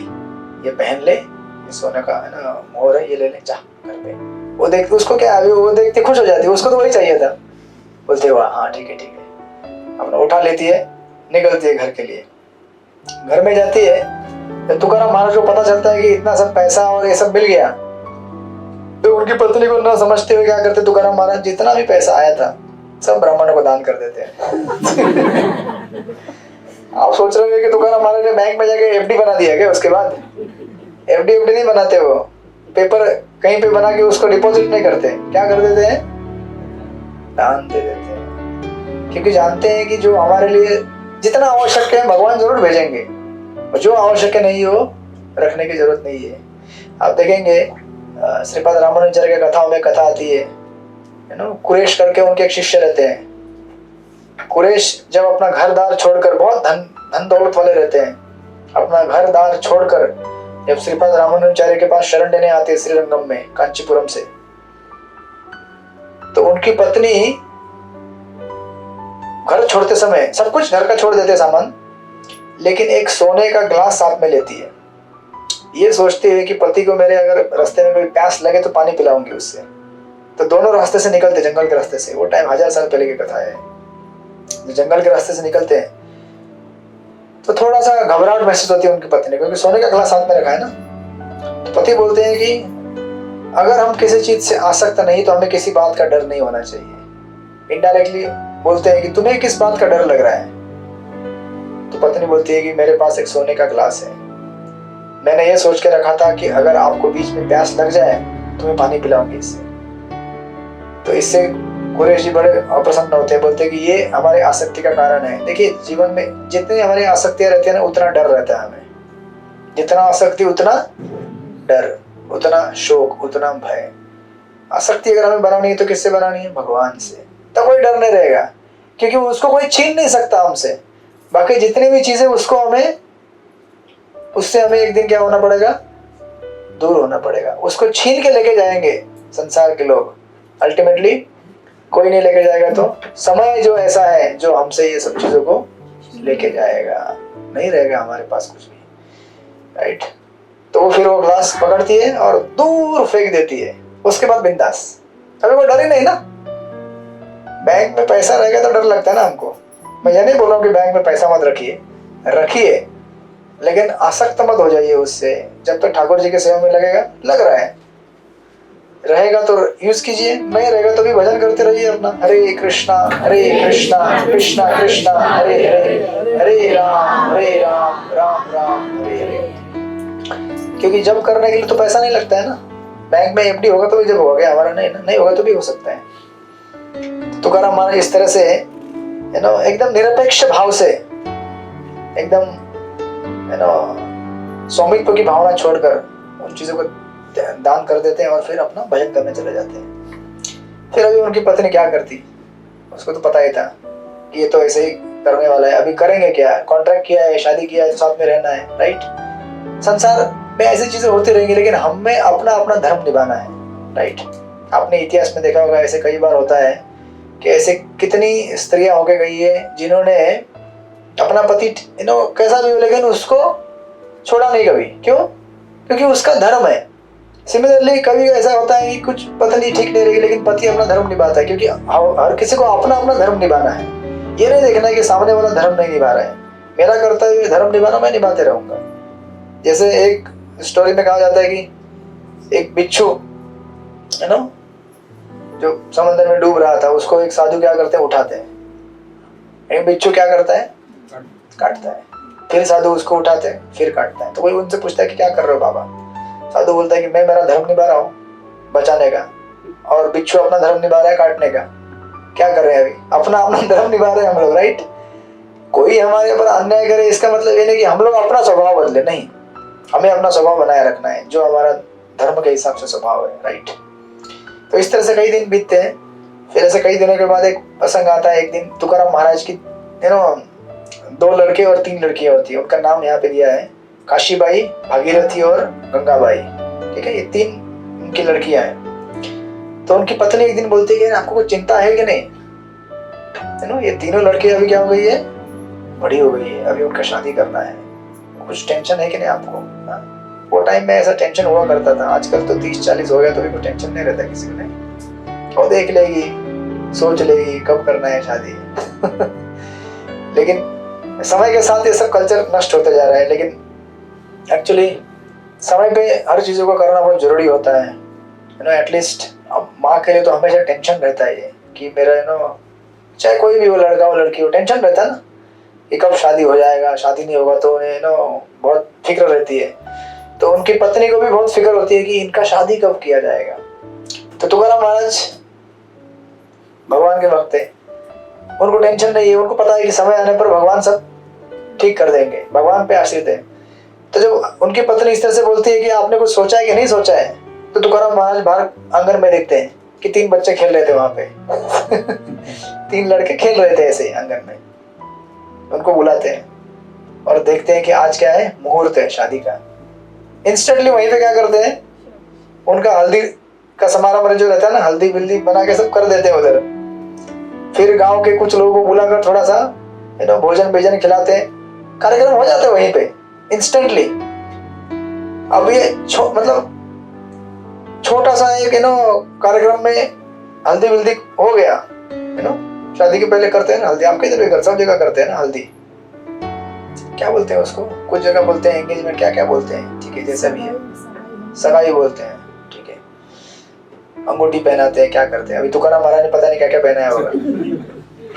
ये पहन ले, ये सोने का है ना मोहर है, ये ले ले, जा घर पे। वो देखते, उसको क्या है, वो देखते खुश हो जाती है, उसको तो वही चाहिए था। बोलते वाह हाँ ठीक है ठीक है, अपना उठा लेती है, निकलती है घर के लिए। घर में जाती है तो तुकाराम महाराज को पता चलता है कि इतना सब पैसा और ये सब मिल गया। तो उनकी पत्नी को ना समझते हुए क्या करते तुकाराम महाराज, जितना भी पैसा आया था सब ब्राह्मणों को दान कर देते हैं। आप सोच रहे हो कि तुकाराम महाराज ने बैंक में जाके एफडी बना दिया क्या? उसके बाद एफडी नहीं बनाते, वो पेपर कहीं पे बना के उसको डिपॉजिट नहीं करते, क्या कर देते हैं, दान दे देते हैं। क्योंकि जानते हैं कि जो हमारे लिए जितना आवश्यक है भगवान जरूर भेजेंगे, और जो आवश्यक नहीं हो रखने की जरूरत नहीं है। आप देखेंगे श्रीपाद रामानुजाचार्य की कथाओं में कथा आती है ना, कुरेश करके उनके एक शिष्य रहते हैं। कुरेश जब अपना घर दार छोड़कर, बहुत धन दौलत वाले रहते हैं, अपना घर दार छोड़कर जब श्रीपाद रामानुजाचार्य के पास शरण लेने आते हैं श्रीरंगम में कांचीपुरम से, तो उनकी पत्नी घर छोड़ते समय सब कुछ घर का छोड़ देते सामान, लेकिन एक सोने का ग्लास साथ में लेती है। ये सोचती है कि पति को मेरे अगर रास्ते में कोई प्यास लगे तो पानी पिलाऊंगी उससे। तो दोनों रास्ते से निकलते, जंगल के रास्ते से। वो टाइम 1000 साल पहले की कथा है। जंगल के रास्ते से निकलते हैं तो थोड़ा सा घबराहट महसूस होती है उनकी पत्नी को, क्योंकि सोने का ग्लास साथ में रखा है ना। तो पति बोलते हैं कि अगर हम किसी चीज से आसक्त नहीं तो हमें किसी बात का डर नहीं होना चाहिए। इनडायरेक्टली बोलते हैं कि तुम्हें किस बात का डर लग रहा है? तो पत्नी बोलती है कि मेरे पास एक सोने का ग्लास है, मैंने ये सोच के रखा था कि अगर आपको बीच में प्यास लग जाए तो मैं पानी पिलाऊंगी इससे। तो इससे कुरेश जी बड़े अप्रसन्न होते हैं, बोलते हैं कि ये हमारे आसक्ति का कारण है। देखिए जीवन में जितनी हमारी आसक्तियां रहती है ना, उतना डर रहता है हमें। जितना आसक्ति उतना डर, उतना शोक, उतना भय। आसक्ति अगर हमें बनानी है तो किससे बनानी है? भगवान से। तो कोई डर नहीं रहेगा, क्योंकि उसको कोई छीन नहीं सकता हमसे। बाकी जितनी भी चीजें उससे हमें एक दिन क्या होना पड़ेगा? दूर होना पड़ेगा। उसको छीन के लेके जाएंगे संसार के लोग, अल्टीमेटली कोई नहीं लेके जाएगा। तो समय जो ऐसा है जो हमसे ये सब चीजों को लेके जाएगा, नहीं रहेगा हमारे पास कुछ भी, राइट। तो फिर वो ग्लास पकड़ती है और दूर फेंक देती है। उसके बाद बिंदास, अभी कोई डर ही नहीं ना। बैंक में पैसा रहेगा तो डर लगता है ना हमको। मैं ये नहीं बोल रहा हूँ कि बैंक में पैसा मत रखिए, लेकिन आसक्त मत हो जाइए उससे। जब तक ठाकुर जी के सेवा में लग रहा है, रहेगा तो यूज कीजिए, नहीं रहेगा तो भी भजन करते रहिए अपना। हरे कृष्णा कृष्णा कृष्णा हरे हरे, हरे राम राम राम हरे हरे। क्योंकि जब करने के लिए तो पैसा नहीं लगता है ना। बैंक में एफडी होगा तो भी जब होगा, हमारा नहीं होगा तो भी हो सकता है। तुकाराम महाराज इस तरह से एकदम निरपेक्ष भाव से, एकदम स्वामित्व की भावना छोड़कर उन चीजों को दान कर देते हैं और फिर अपना भजन करने चले जाते हैं। फिर अभी उनकी पत्नी क्या करती, उसको तो पता ही था कि ये तो ऐसे ही करने वाला है। अभी करेंगे क्या? कॉन्ट्रैक्ट किया है, शादी किया है तो साथ में रहना है, राइट। संसार में ऐसी चीजें होती रहेंगी, लेकिन हमें अपना धर्म निभाना है, राइट। आपने इतिहास में देखा होगा, ऐसे कई बार होता है कि ऐसे कितनी स्त्रियां होके गई है जिन्होंने अपना पति कैसा भी हो, लेकिन उसको छोड़ा नहीं कभी। क्यों? क्योंकि उसका धर्म है। सिमिलरली कभी ऐसा होता है कि कुछ पत्नी ठीक नहीं रहेगी, लेकिन पति अपना धर्म निभाता है, क्योंकि हर किसी को अपना धर्म निभाना है। ये नहीं देखना है कि सामने वाला धर्म नहीं निभा रहा है, मेरा कर्तव्य धर्म निभाना, मैं निभाते रहूंगा। जैसे एक स्टोरी में कहा जाता है कि एक बिच्छू जो समुद्र में डूब रहा था, उसको एक साधु क्या करते हैं, उठाते हैं। एक बिच्छू क्या करता है, काटता है। फिर साधु उसको उठाते हैं, फिर काटता है। तो कोई उनसे पूछता है कि क्या कर रहे हो बाबा? साधु बोलता है कि मैं मेरा धर्म निभा रहा हूँ बचाने का, और बिच्छू अपना धर्म निभा रहा है काटने का। क्या कर रहे हैं? अभी अपना धर्म निभा रहे हैं हम लोग, राइट। कोई हमारे ऊपर अन्याय करे इसका मतलब ये नहीं कि हम लोग अपना स्वभाव बदले, नहीं। हमें अपना स्वभाव बनाए रखना है, जो हमारा धर्म के हिसाब से स्वभाव है, राइट। तो इस तरह से कई दिन बीतते हैं। फिर ऐसे कई दिनों के बाद एक प्रसंग आता है। एक दिन तुकाराम महाराज की 2 लड़के और 3 लड़कियां होती है। उनका नाम यहाँ पे दिया है, काशीबाई, भागीरथी और गंगाबाई, ठीक है। ये 3 उनकी लड़कियां हैं। तो उनकी पत्नी एक दिन बोलती है कि आपको कुछ चिंता है कि नहीं, ये तीनों लड़कियां अभी क्या हो गई है, बड़ी हो गई है, अभी उनका शादी करना है, कुछ टेंशन है कि नहीं आपको? हाँ? वो टाइम में ऐसा टेंशन हुआ करता था, आजकल तो 30-40 हो गया तो भी कोई टेंशन नहीं रहता किसी को, नहीं, वो देख लेगी, सोच लेगी कब करना है शादी। लेकिन समय के साथ ये सब कल्चर नष्ट होता जा रहा है, लेकिन एक्चुअली समय पे हर चीज़ों को करना बहुत जरूरी होता है, यू नो। एटलीस्ट अब माँ के लिए तो हमेशा टेंशन रहता है ये कि मेरा, यू नो, चाहे कोई भी हो, लड़का हो लड़की हो, टेंशन रहता है ना कि कब शादी हो जाएगा, शादी नहीं होगा तो उन्हें, यू नो, बहुत फिक्र रहती है। तो उनकी पत्नी को भी बहुत फिक्र होती है कि इनका शादी कब किया जाएगा। तो तुकाराम महाराज भगवान के भक्त है, उनको टेंशन नहीं है, उनको पता है कि समय आने पर भगवान सब ठीक कर देंगे, भगवान पे आश्रित है। तो जब उनकी पत्नी इस तरह से बोलती है कि आपने कुछ सोचा है कि नहीं सोचा है, तो तुकाराम महाराज बाहर आंगन में देखते हैं कि 3 बच्चे खेल रहे थे वहां पे। 3 लड़के खेल रहे थे ऐसे आंगन में, उनको बुलाते हैं और देखते हैं कि आज क्या है, मुहूर्त है शादी का। इंस्टेंटली वहीं पे क्या करते हैं, उनका हल्दी का समारोह जो रहता है ना, हल्दी बिल्दी बना के सब कर देते हैं उधर। फिर गांव के कुछ लोगों को बुलाकर थोड़ा सा, यू नो, भोजन भेजन खिलाते हैं, कार्यक्रम हो जाता है वहीं पे इंस्टेंटली। अब ये मतलब छोटा सा एक, यू नो, कार्यक्रम में हल्दी बिल्दी हो गया, यू नो। शादी के पहले करते हैं ना हल्दी, आपके इधर भी सब जगह करते हैं ना हल्दी, क्या बोलते हैं उसको, कुछ जगह बोलते हैं एंगेजमेंट, क्या क्या बोलते हैं, ठीक है, जैसा भी है, सगाई बोलते हैं, ठीक है। अंगूठी पहनाते हैं, क्या करते हैं, अभी तुकाराम महाराज ने पता नहीं क्या क्या पहनाया होगा।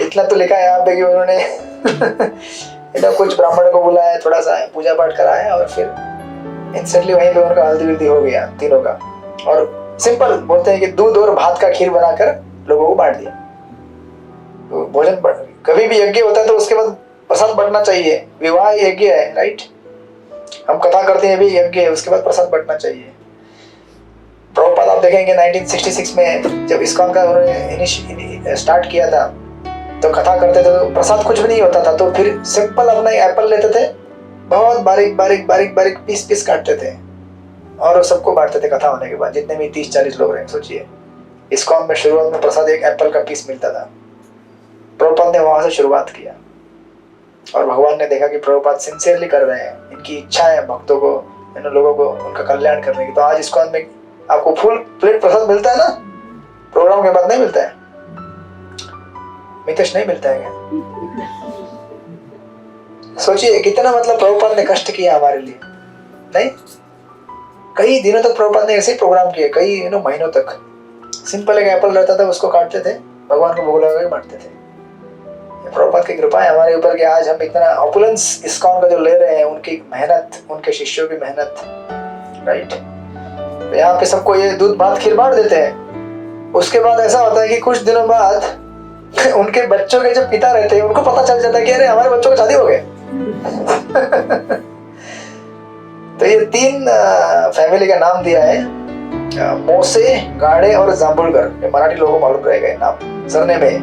इतना तो लिखा है यहाँ पे कि उन्होंने इतना कुछ ब्राह्मण को बुलाया, थोड़ा सा पूजा पाठ कराया और फिर इंस्टेंटली वहीं पे उनका हल्दी बिल्दी हो गया तीनों का। और सिंपल बोलते हैं कि दूध और भात का खीर बनाकर लोगों को बांट दिया। तो भोजन कभी भी यज्ञ होता है तो उसके बाद प्रसाद बंटना चाहिए, विवाह यज्ञ है, राइट, हम कथा करते हैं भी यज्ञ है, उसके बाद प्रसाद बंटना चाहिए। प्रभुपाद आप देखेंगे 1966 में जब इस्कॉन का उन्होंने स्टार्ट किया था, तो कथा करते थे तो प्रसाद कुछ भी नहीं होता था, तो फिर सिंपल अपना एप्पल लेते थे, बहुत बारीक बारीक बारीक बारीक पीस पीस काटते थे और सबको बांटते थे कथा होने के बाद, जितने भी 30-40 लोग रहे। सोचिए, इस्कॉन में शुरुआत में प्रसाद एक एप्पल का पीस मिलता था। प्रभुपाद ने वहां से शुरुआत किया और भगवान ने देखा कि प्रभुपाद सिंसियरली कर रहे हैं, इनकी इच्छा है भक्तों को, इन लोगों को उनका कल्याण करने की। तो आज इस्कॉन में आपको फुल प्लेट प्रसाद मिलता है ना, प्रोग्राम के बाद नहीं मिलता है, मितेश नहीं मिलता है क्या? सोचिए कितना मतलब प्रभुपाद ने कष्ट किया हमारे लिए, नहीं? कई दिनों तक प्रभुपाद ने ऐसे ही प्रोग्राम किए, कई, यू नो, महीनों तक। सिंपल एक एप्पल रहता था, उसको काटते थे, भगवान को भोग लगा के बांटते थे। प्रभुपाद की कृपा है हमारे ऊपर कि आज हम इतना ऑपुलेंस इस्कॉन का जो ले रहे हैं, उनकी मेहनत, उनके शिष्यों की मेहनत, राइट। तो यहाँ पे सबको ये दूध भात खीर बांट देते हैं। उसके बाद ऐसा होता है कि कुछ दिनों बाद उनके बच्चों के जो पिता रहते हैं उनको पता चल जाता है कि अरे हमारे बच्चों को शादी हो गए। तो ये 3 फैमिली का नाम दिया है, मोसे, गाड़े और जांबुलकर। ये मराठी लोगों को मालूम रहेगा ये नाम, सरने में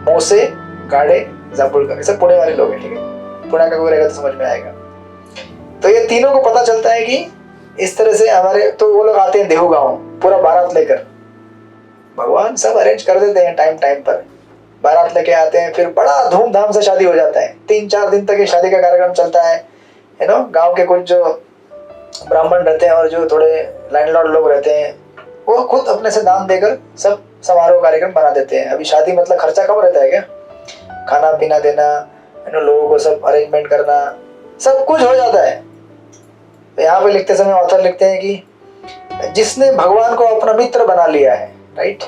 मोसे, गाड़े, जांबुलकर, ये सब पुणे वाले लोग हैं, ठीक है। पुणे का कोई रहेगा तो समझ में आएगा। तो ये तीनों को पता चलता है कि इस तरह से हमारे, तो वो लोग आते हैं देहू गांव पूरा बारात लेकर, भगवान सब अरेंज कर देते हैं टाइम टाइम पर, बारात लेके आते हैं, फिर बड़ा धूमधाम से शादी हो जाता है। 3-4 दिन तक ये शादी का कार्यक्रम चलता है, यू नो। गांव के कुछ जो ब्राह्मण रहते हैं और जो थोड़े लैंडलॉर्ड लोग रहते हैं, वो खुद अपने से दान देकर सब समारोह कार्यक्रम बना देते हैं। अभी शादी मतलब खर्चा कम रहता है क्या, खाना पीना देना, यू नो, लोगों को सब अरेंजमेंट करना, सब कुछ हो जाता है। तो यहाँ पे लिखते समय ऑथर लिखते हैं कि जिसने भगवान को अपना मित्र बना लिया है, राइट।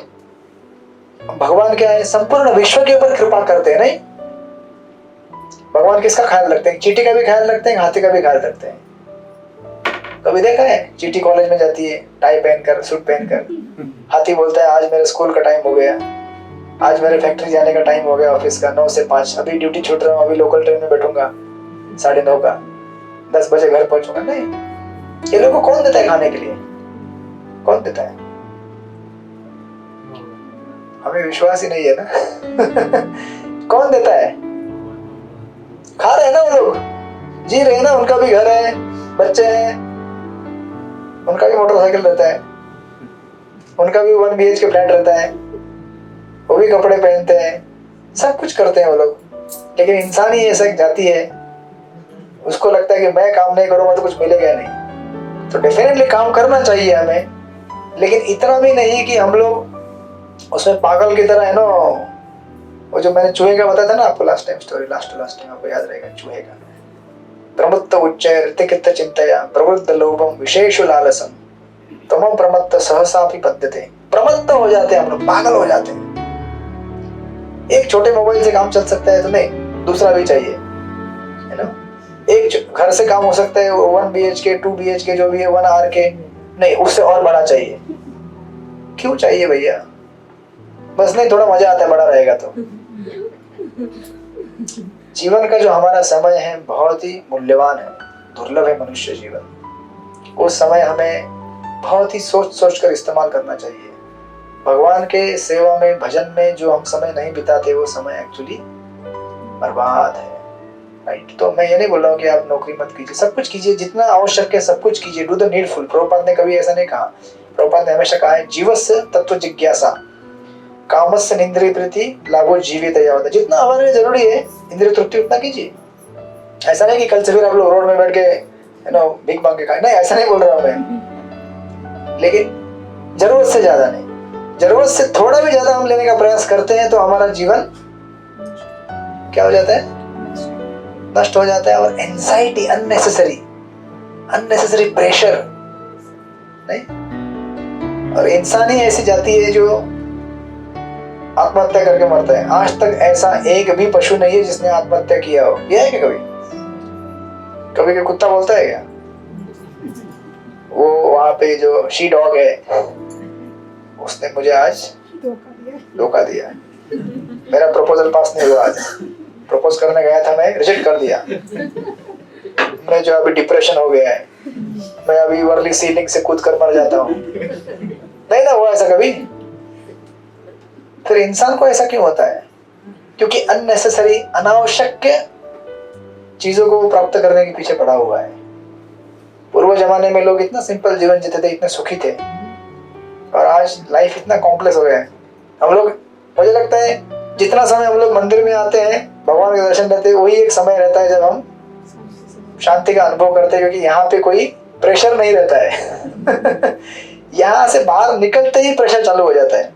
भगवान क्या है, संपूर्ण विश्व के ऊपर कृपा करते हैं, नहीं? भगवान किसका ख्याल रखते हैं? चींटी का भी ख्याल रखते हैं, हाथी का भी ख्याल रखते हैं। कभी देखा है चींटी कॉलेज में जाती है टाई पहनकर, सूट पहनकर, हाथी बोलता है आज मेरे स्कूल का टाइम हो गया, आज मेरे फैक्ट्री जाने का टाइम हो गया, ऑफिस का 9 से 5, अभी ड्यूटी छूट रहा हूँ, अभी लोकल ट्रेन में बैठूंगा 9:30 का, 10 बजे घर पहुंचूंगा। नहीं, ये लोगों को कौन देता है खाने के लिए? कौन देता है? हमें विश्वास ही नहीं है ना। कौन देता है? खा रहे हैं ना वो लोग, जी रहे हैं ना, उनका भी घर है, बच्चे हैं, उनका भी मोटरसाइकिल रहता है, उनका भी 1 BHK फ्लैट रहता है, वो भी कपड़े पहनते हैं, सब कुछ करते हैं वो लोग। लेकिन इंसान ही ऐसा एक जाति है, उसको लगता है कि मैं काम नहीं करूंगा तो कुछ मिलेगा नहीं। तो डेफिनेटली काम करना चाहिए हमें, लेकिन इतना भी नहीं कि हम लोग उसमें पागल की तरह, है ना, वो जो मैंने चूहे का बताया था ना आपको लास्ट टाइम आपको याद रहेगा चूहे का। प्रमुत्त उच्च ऋतिकित चिंतया प्रवृत्त लोभम विशेषु लालसम तमो प्रमत्त सहसा भी पद्यते। प्रमत्त हो जाते हैं हम लोग, पागल हो जाते हैं। एक छोटे मोबाइल से काम चल सकता है तो नहीं, दूसरा भी चाहिए, है ना। एक घर से काम हो सकता है 1 BHK 2 BHK जो भी है 1 hour के, नहीं उससे और बड़ा चाहिए। क्यों चाहिए भैया? बस नहीं, थोड़ा मजा आता है बड़ा रहेगा तो। जीवन का जो हमारा समय है बहुत ही मूल्यवान है, दुर्लभ है मनुष्य जीवन। वो समय हमें बहुत ही सोच सोच कर इस्तेमाल करना चाहिए। भगवान के सेवा में, भजन में जो हम समय नहीं बिताते वो समय एक्चुअली बर्बाद है, राइट। तो मैं ये नहीं बोल रहा हूँ कि आप नौकरी मत कीजिए, सब कुछ कीजिए, जितना आवश्यक है सब कुछ कीजिए, डू द नीडफुल। प्रभुपाद ने कभी ऐसा नहीं कहा। प्रभुपाद ने हमेशा कहा है जीवस्य तत्व जिज्ञासा कामस्य निंद्रिय प्रीति लाभो जीवित यावत। जितना हमारे लिए जरूरी है इंद्रिय तृप्ति उतना कीजिए। ऐसा नहीं कि कल से फिर आप लोग रोड में बैठ के, है ना, भीख मांग के खाए, नहीं ऐसा नहीं बोल रहा हूँ मैं। लेकिन जरूरत से ज्यादा नहीं, जरूरत से थोड़ा भी ज्यादा हम लेने का प्रयास करते हैं तो हमारा जीवन क्या हो जाता है? नष्ट हो जाता है। और एंजाइटी, अननेसेसरी प्रेशर, नहीं। और इंसान ही ऐसी जाति है जो आत्महत्या करके मरता है। आज तक ऐसा एक भी पशु नहीं है जिसने आत्महत्या किया हो। यह है क्या कभी? कभी कुत्ता बोलता है क्या? वो वहां पे जो शी डॉग है उसने मुझे आज धोखा दिया। मेरा प्रपोजल पास नहीं हुआ आज। प्रपोज करने गया था, मैं रिजेक्ट कर दिया। मैं जो अभी डिप्रेशन हो गया है, मैं अभी वर्ली सीलिंग से कूद कर मर जाता हूँ। नहीं ना हुआ ऐसा कभी? फिर इंसान को ऐसा क्यों होता है? क्योंकि अननेसेसरी, अनावश्यक चीजों को प्राप्त करने के पीछे पड़ा हुआ है। पूर्व जमाने में लोग इतना सिंपल जीवन जीते थे, इतने सुखी थे, और आज लाइफ इतना कॉम्प्लेक्स हो गया है। हम लोग, मुझे लगता है जितना समय हम लोग मंदिर में आते हैं, भगवान के दर्शन करते हैं, वही एक समय रहता है जब हम शांति का अनुभव करते हैं, क्योंकि यहाँ पे कोई प्रेशर नहीं रहता है। यहाँ से बाहर निकलते ही प्रेशर चालू हो जाता है,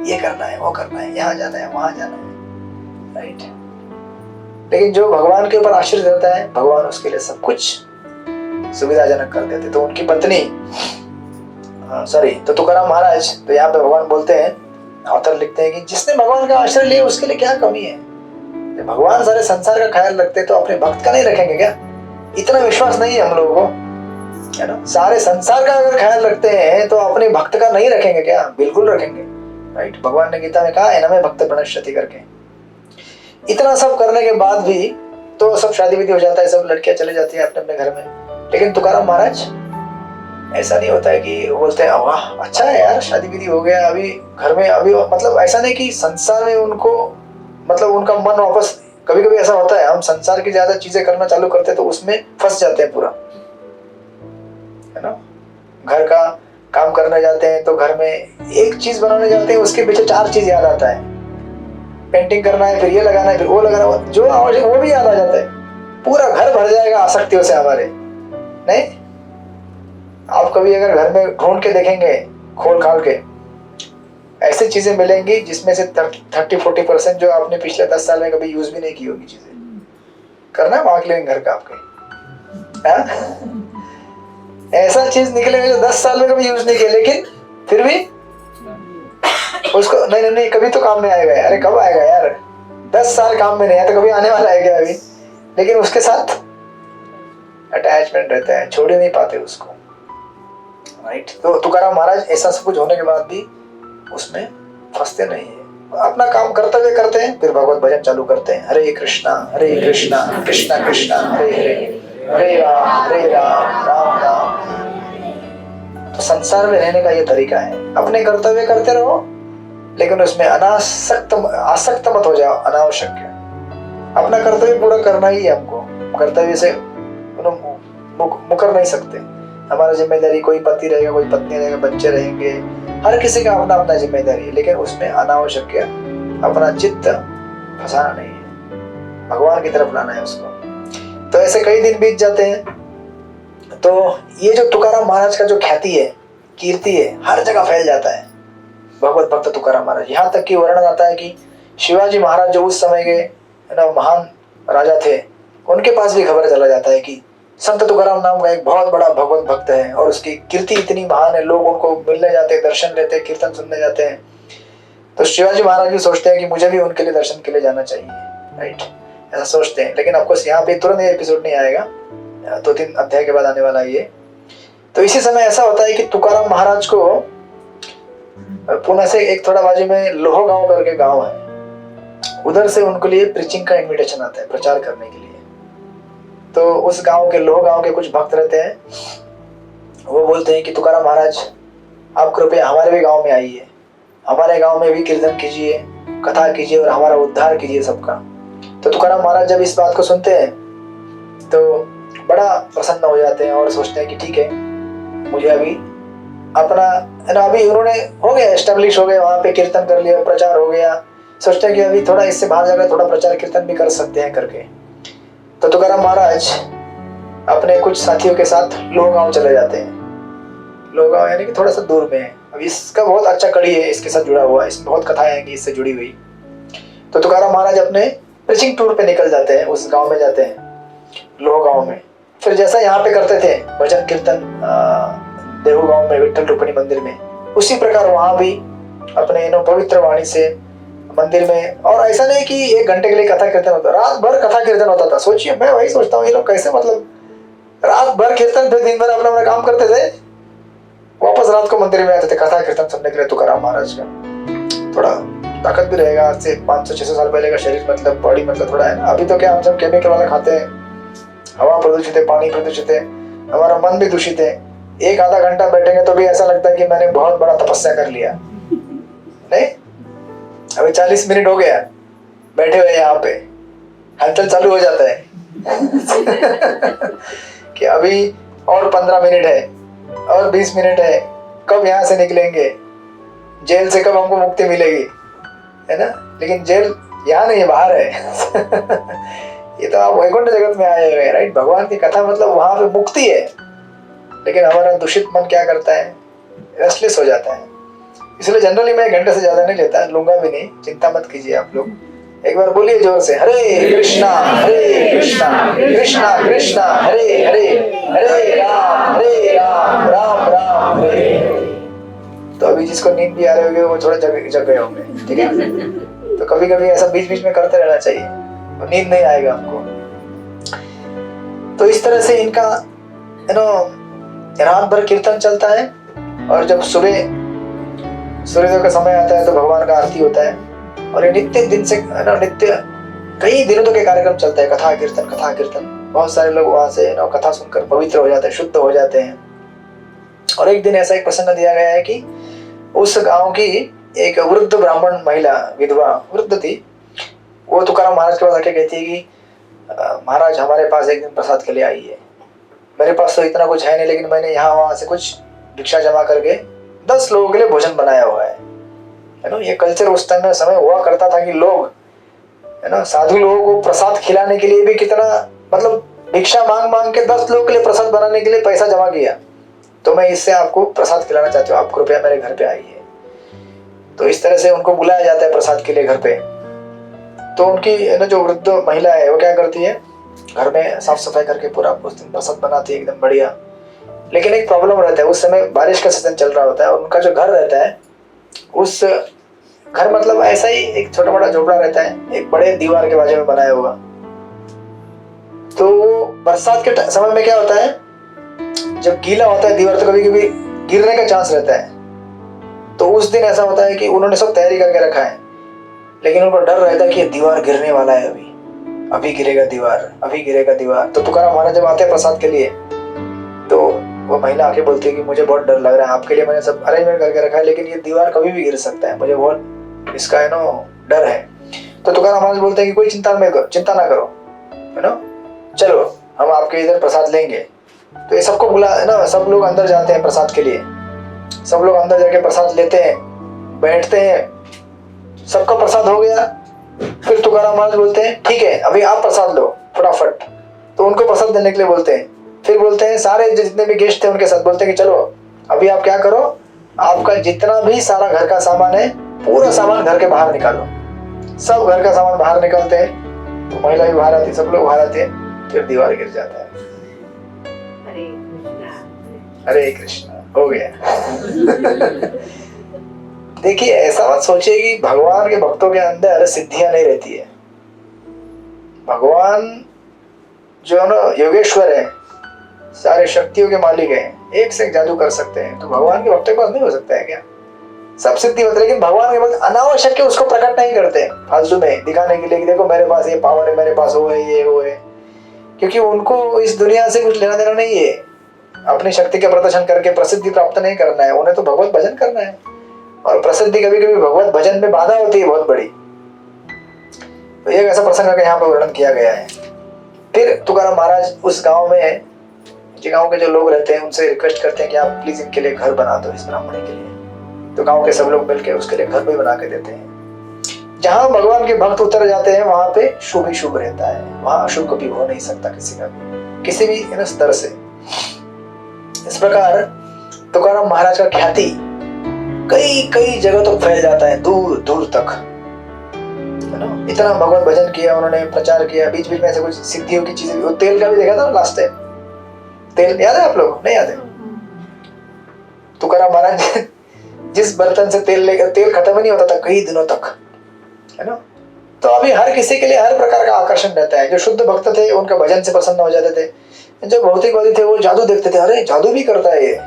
ये करना है, वो करना है, यहाँ जाना है, वहां जाना है, राइट। लेकिन जो भगवान के ऊपर आश्रित रहता है, भगवान उसके लिए सब कुछ सुविधाजनक कर देते। तो उनकी पत्नी, तो तुकाराम महाराज, तो यहाँ पे भगवान बोलते हैं, ऑथर लिखते हैं कि जिसने भगवान का आश्रय लिया उसके लिए क्या कमी है। भगवान सारे संसार का ख्याल रखते तो अपने भक्त का नहीं रखेंगे क्या? इतना विश्वास नहीं है हम लोगों को, है ना। सारे संसार का अगर ख्याल रखते हैं तो अपने भक्त का नहीं रखेंगे क्या? बिल्कुल रखेंगे, राइट। भगवान ने गीता में कहा है ना, मैं भक्त प्रणश्यति करके। इतना सब करने के बाद भी तो सब शादी विधि हो जाता है, सब लड़कियां चले जाती है अपने अपने घर में। लेकिन तुकाराम महाराज ऐसा नहीं होता है कि बोलते हैं वाह अच्छा है यार, शादी विधि हो गया, अभी घर में, अभी मतलब ऐसा नहीं कि संसार में उनको, मतलब उनका मन वापस, कभी कभी ऐसा होता है हम संसार की ज्यादा चीजें करना चालू करते हैं तो उसमें फंस जाते हैं पूरा, है ना। घर का काम करने जाते हैं तो घर में एक चीज बनाने जाते हैं, उसके पीछे 4 चीज याद आता है। पेंटिंग करना है, फिर ये लगाना है, फिर वो लगाना है, जो आवश्यक वो भी याद आ जाता है। पूरा घर भर जाएगा आसक्तियों से हमारे, नहीं। आप कभी अगर घर में ढूंढ के देखेंगे, खोल खाल के, ऐसी चीजें मिलेंगी जिसमें से 30-40% जो आपने पिछले 10 साल में कभी यूज भी नहीं की होगी चीजें। करना है मार्क लिविंग घर का आपके, ऐसा चीज निकलेगा जो 10 साल में कभी यूज नहीं किया, लेकिन फिर भी उसको नहीं कभी तो काम में आएगा। अरे कब आएगा यार? 10 साल काम में नहीं आया तो कभी आने वाला है क्या अभी? लेकिन उसके साथ अटैचमेंट रहता है, छोड़ ही नहीं पाते उसको, राइट। तो तुकाराम महाराज ऐसा सब कुछ होने के बाद भी उसमें फंसते नहीं है, अपना काम करते हुए करते हैं, फिर भगवत भजन चालू करते हैं। हरे कृष्णा कृष्णा कृष्णा हरे हरे, हरे राम राम राम। तो संसार में रहने का ये तरीका है, अपने कर्तव्य करते रहो, लेकिन उसमें आसक्त मत हो जाओ अनावश्यक। अपना कर्तव्य पूरा करना ही है हमको, कर्तव्य से मुकर नहीं सकते। हमारा जिम्मेदारी, कोई पति रहेगा, कोई पत्नी रहेगा, बच्चे रहेंगे, हर किसी का अपना अपना जिम्मेदारी है, लेकिन उसमें अनावश्यक अपना चित्त फंसाना नहीं है। भगवान की तरफ लाना है उसको। तो ऐसे कई दिन बीत जाते हैं। तो ये जो तुकाराम महाराज का जो ख्याति है, कीर्ति है, हर जगह फैल जाता है भगवत भक्त तुकाराम महाराज। यहाँ तक कि वर्णन आता है कि शिवाजी महाराज जो उस समय के महान राजा थे, उनके पास भी खबर चला जाता है कि संत तुकाराम नाम का एक बहुत बड़ा भगवत भक्त है और उसकी कीर्ति इतनी महान है, लोग उनको मिलने जाते हैं, दर्शन लेते हैं, कीर्तन सुनने जाते हैं। तो शिवाजी महाराज भी सोचते हैं कि मुझे भी उनके लिए दर्शन के लिए जाना चाहिए, राइट, ऐसा सोचते हैं। लेकिन ऑफकोर्स यहाँ पे तुरंत ये एपिसोड नहीं आएगा, 2-3 अध्याय के बाद आने वाला है ये। तो इसी समय ऐसा होता है कि तुकाराम महाराज को पुणे से एक थोड़ा बाजू में लोहो गांव करके गांव है, उधर से उनके लिए प्रीचिंग का इनविटेशन आता है, प्रचार करने के लिए। तो उस गांव के लोहो गांव के कुछ भक्त रहते हैं, वो बोलते हैं कि तुकाराम महाराज आप कृपया हमारे भी गांव में आइए, हमारे गांव में भी कीर्तन कीजिए, कथा कीजिए और हमारा उद्धार कीजिए सबका। तो तुकाराम महाराज जब इस बात को सुनते हैं तो बड़ा प्रसन्न हो जाते हैं और सोचते हैं कि ठीक है, मुझे अभी अपना अभी उन्होंने हो गया, एस्टेब्लिश हो गए, वहाँ पे कीर्तन कर लिया, प्रचार हो गया, सोचते हैं कि अभी थोड़ा इससे बाहर जाकर थोड़ा प्रचार कीर्तन भी कर सकते हैं करके। तो तुकाराम महाराज अपने कुछ साथियों के साथ लोह गांव चले जाते हैं। लोह गांव यानी कि थोड़ा सा दूर में है। अब इसका बहुत अच्छा कड़ी है इसके साथ जुड़ा हुआ, इसमें बहुत कथाएं हैं इससे जुड़ी हुई। तो तुकाराम महाराज अपने प्रीचिंग टूर पे निकल जाते हैं, उस गांव में जाते हैं, लोह गांव में। फिर जैसा यहाँ पे करते थे भजन कीर्तन देहू गांव में विठ्ठल रुक्मिणी मंदिर में, उसी प्रकार वहां भी अपने पवित्र वाणी से मंदिर में। और ऐसा नहीं कि 1 घंटे के लिए कथा कीर्तन होता, रात भर कथा कीर्तन होता था। सोचिए, मैं वही सोचता हूँ ये लोग कैसे, मतलब रात भर कीर्तन, फिर दिन भर अपना अपना काम करते थे, वापस रात को मंदिर में आते थे कथा कीर्तन सुनने के लिए। तुकाराम महाराज का थोड़ा ताकत भी रहेगा, आज से 500-600 साल पहले का शरीर, मतलब बॉडी मतलब थोड़ा है ना। अभी तो क्या हम सब केमिकल वाला खाते हैं, हवा प्रदूषित है, पानी प्रदूषित है, हमारा मन भी दूषित है। 1-आधा घंटा बैठेंगे तो भी ऐसा लगता है कि मैंने बहुत बड़ा तपस्या कर लिया, नहीं? अभी 40 मिनट हो गया बैठे हुए यहाँ पे, हलचल चालू हो जाता है कि अभी और 15 मिनट है और 20 मिनट है, कब यहाँ से निकलेंगे, जेल से कब हमको मुक्ति मिलेगी, है ना? लेकिन जेल यहाँ नहीं है, बाहर है ये तो आप वैकुंठ जगत में आए हुए हैं, राइट? भगवान की कथा मतलब वहां पे मुक्ति है। लेकिन हमारा दूषित मन क्या करता है, रेस्टलेस हो जाता है। इसलिए जनरली मैं 1 घंटे से ज्यादा नहीं लेता, लूंगा भी नहीं, चिंता मत कीजिए आप लोग। एक बार बोलिए जोर से, हरे कृष्णा कृष्णा कृष्णा हरे हरे, हरे राम राम राम हरे। तो अभी जिसको नींद भी आ रहे होंगे वो थोड़ा जग गए होंगे, ठीक है? तो कभी कभी ऐसा बीच बीच में करते रहना चाहिए, तो नींद नहीं आएगा हमको। तो इस तरह से इनका रात भर कीर्तन चलता है। और जब सुबह सूर्योदय का समय आता है तो भगवान का आरती होता है। और ये नित्य दिन से नित्य कई दिनों तक ये कार्यक्रम चलता है, कथा कीर्तन। बहुत सारे लोग वहां से कथा सुनकर पवित्र हो जाते हैं, शुद्ध हो जाते हैं। और एक दिन ऐसा एक प्रसंग दिया गया है कि उस गांव की एक वृद्ध ब्राह्मण महिला, विधवा वृद्ध थी, वो तुकाराम महाराज के पास आके कहती है कि महाराज हमारे पास एक दिन प्रसाद के लिए आई है। मेरे पास तो इतना कुछ है नहीं, लेकिन मैंने यहाँ वहां से कुछ भिक्षा जमा करके 10 लोगों के लिए भोजन बनाया हुआ है ना। ये कल्चर उस टाइम में समय हुआ करता था कि लोग, है ना, साधु लोगों को प्रसाद खिलाने के लिए भी कितना, मतलब भिक्षा मांग के 10 लोगों के लिए प्रसाद बनाने के लिए पैसा जमा किया। तो मैं इससे आपको प्रसाद खिलाना चाहती हूँ, आप कृपया मेरे घर पे आइए। तो इस तरह से उनको बुलाया जाता है प्रसाद के लिए घर पे। तो उनकी जो वृद्ध महिला है वो क्या करती है, घर में साफ सफाई करके पूरा उस दिन प्रसाद बनाती है एकदम बढ़िया। लेकिन एक प्रॉब्लम रहता है, उस समय बारिश का सीजन चल रहा होता है और उनका जो घर रहता है, उस घर मतलब ऐसा ही एक छोटा मोटा झोपड़ा रहता है, एक बड़े दीवार के बाजू में बनाया हुआ। तो बरसात के समय में क्या होता है, जब गीला होता है दीवार तो कभी कभी गिरने का चांस रहता है। तो उस दिन ऐसा होता है कि उन्होंने सब तैयारी करके रखा है, लेकिन उनको डर रहता है कि दीवार गिरने वाला है, अभी गिरेगा दीवार। तो तुकाराम महाराज जब आते हैं प्रसाद के लिए, तो वो महिला आके बोलती है कि मुझे बहुत डर लग रहा है, आपके लिए मैंने सब अरेंजमेंट करके रखा है, लेकिन ये दीवार कभी भी गिर सकता है, मुझे बहुत इसका डर है। तो तुकाराम महाराज बोलते हैं कि कोई चिंता ना करो, है ना, चलो हम आपके इधर प्रसाद लेंगे। तो ये सबको बुला, है ना, सब लोग अंदर जाते हैं प्रसाद के लिए। सब लोग अंदर जाके प्रसाद लेते हैं, बैठते हैं, सबका प्रसाद हो गया। फिर तुकाराम महाराज बोलते हैं ठीक है अभी आप प्रसाद लो फटाफट, तो उनको प्रसाद देने के लिए बोलते हैं। फिर बोलते हैं सारे जितने भी गेस्ट थे उनके साथ बोलते हैं कि चलो अभी आप क्या करो, आपका जितना भी सारा घर का सामान है पूरा सामान घर के बाहर निकालो। सब घर का सामान बाहर निकालते हैं, तो महिला भी बाहर आती है, सब लोग बाहर आते हैं, फिर दीवार गिर जाता है। हरे कृष्णा हो गया। देखिए ऐसा मत सोचिए कि भगवान के भक्तों के अंदर सिद्धियां नहीं रहती है। भगवान जो है ना योगेश्वर है, सारे शक्तियों के मालिक हैं, एक से एक जादू कर सकते हैं, तो भगवान के भक्तों के पास नहीं हो सकता है क्या? सब सिद्धि होती है, लेकिन भगवान के भक्त अनावश्यक के उसको प्रकट नहीं करते फालतू में दिखाने के लिए कि देखो मेरे पास ये पावर है, मेरे पास वो है, ये वो है, क्योंकि उनको इस दुनिया से कुछ लेना देना नहीं है। अपनी शक्ति का प्रदर्शन करके प्रसिद्धि प्राप्त नहीं करना है, उन्हें तो भगवत भजन करना है। और प्रसिद्धि कभी कभी भगवत भजन में बाधा होती है बहुत बड़ी। तो एक ऐसा प्रसंग का यहाँ पर वर्णन किया गया है। फिर तुकाराम महाराज उस गांव में, जो गांव के जो लोग रहते हैं उनसे रिक्वेस्ट करते हैं कि आप प्लीज इनके लिए घर बना दो, इस ब्राह्मणी के लिए। तो गांव के सब लोग मिलकर उसके लिए घर भी बना के देते हैं। जहां भगवान के भक्त उतर जाते हैं वहां पे शुभ ही शुभ रहता है, वहां अशुभ कभी हो नहीं सकता किसी का भी, किसी भी स्तर से। इस प्रकार तुकाराम महाराज का ख्याति कई कई जगह तक फैल जाता है, दूर दूर तक, है ना। इतना भगवत भजन किया उन्होंने, प्रचार किया, बीच बीच में ऐसे कुछ सिद्धियों की चीजें, वो तेल का भी देखा था ना लास्ट टाइम, तेल याद है आप लोग? नहीं याद है? तुकाराम महाराज जिस बर्तन से तेल लेकर, तेल खत्म ही नहीं होता था कई दिनों तक, है ना। तो अभी हर किसी के लिए हर प्रकार का आकर्षण रहता है। जो शुद्ध भक्त थे उनका भजन से प्रसन्न हो जाते थे, जो भौतिकवादी थे वो जादू देखते थे, अरे जादू भी करता है ये,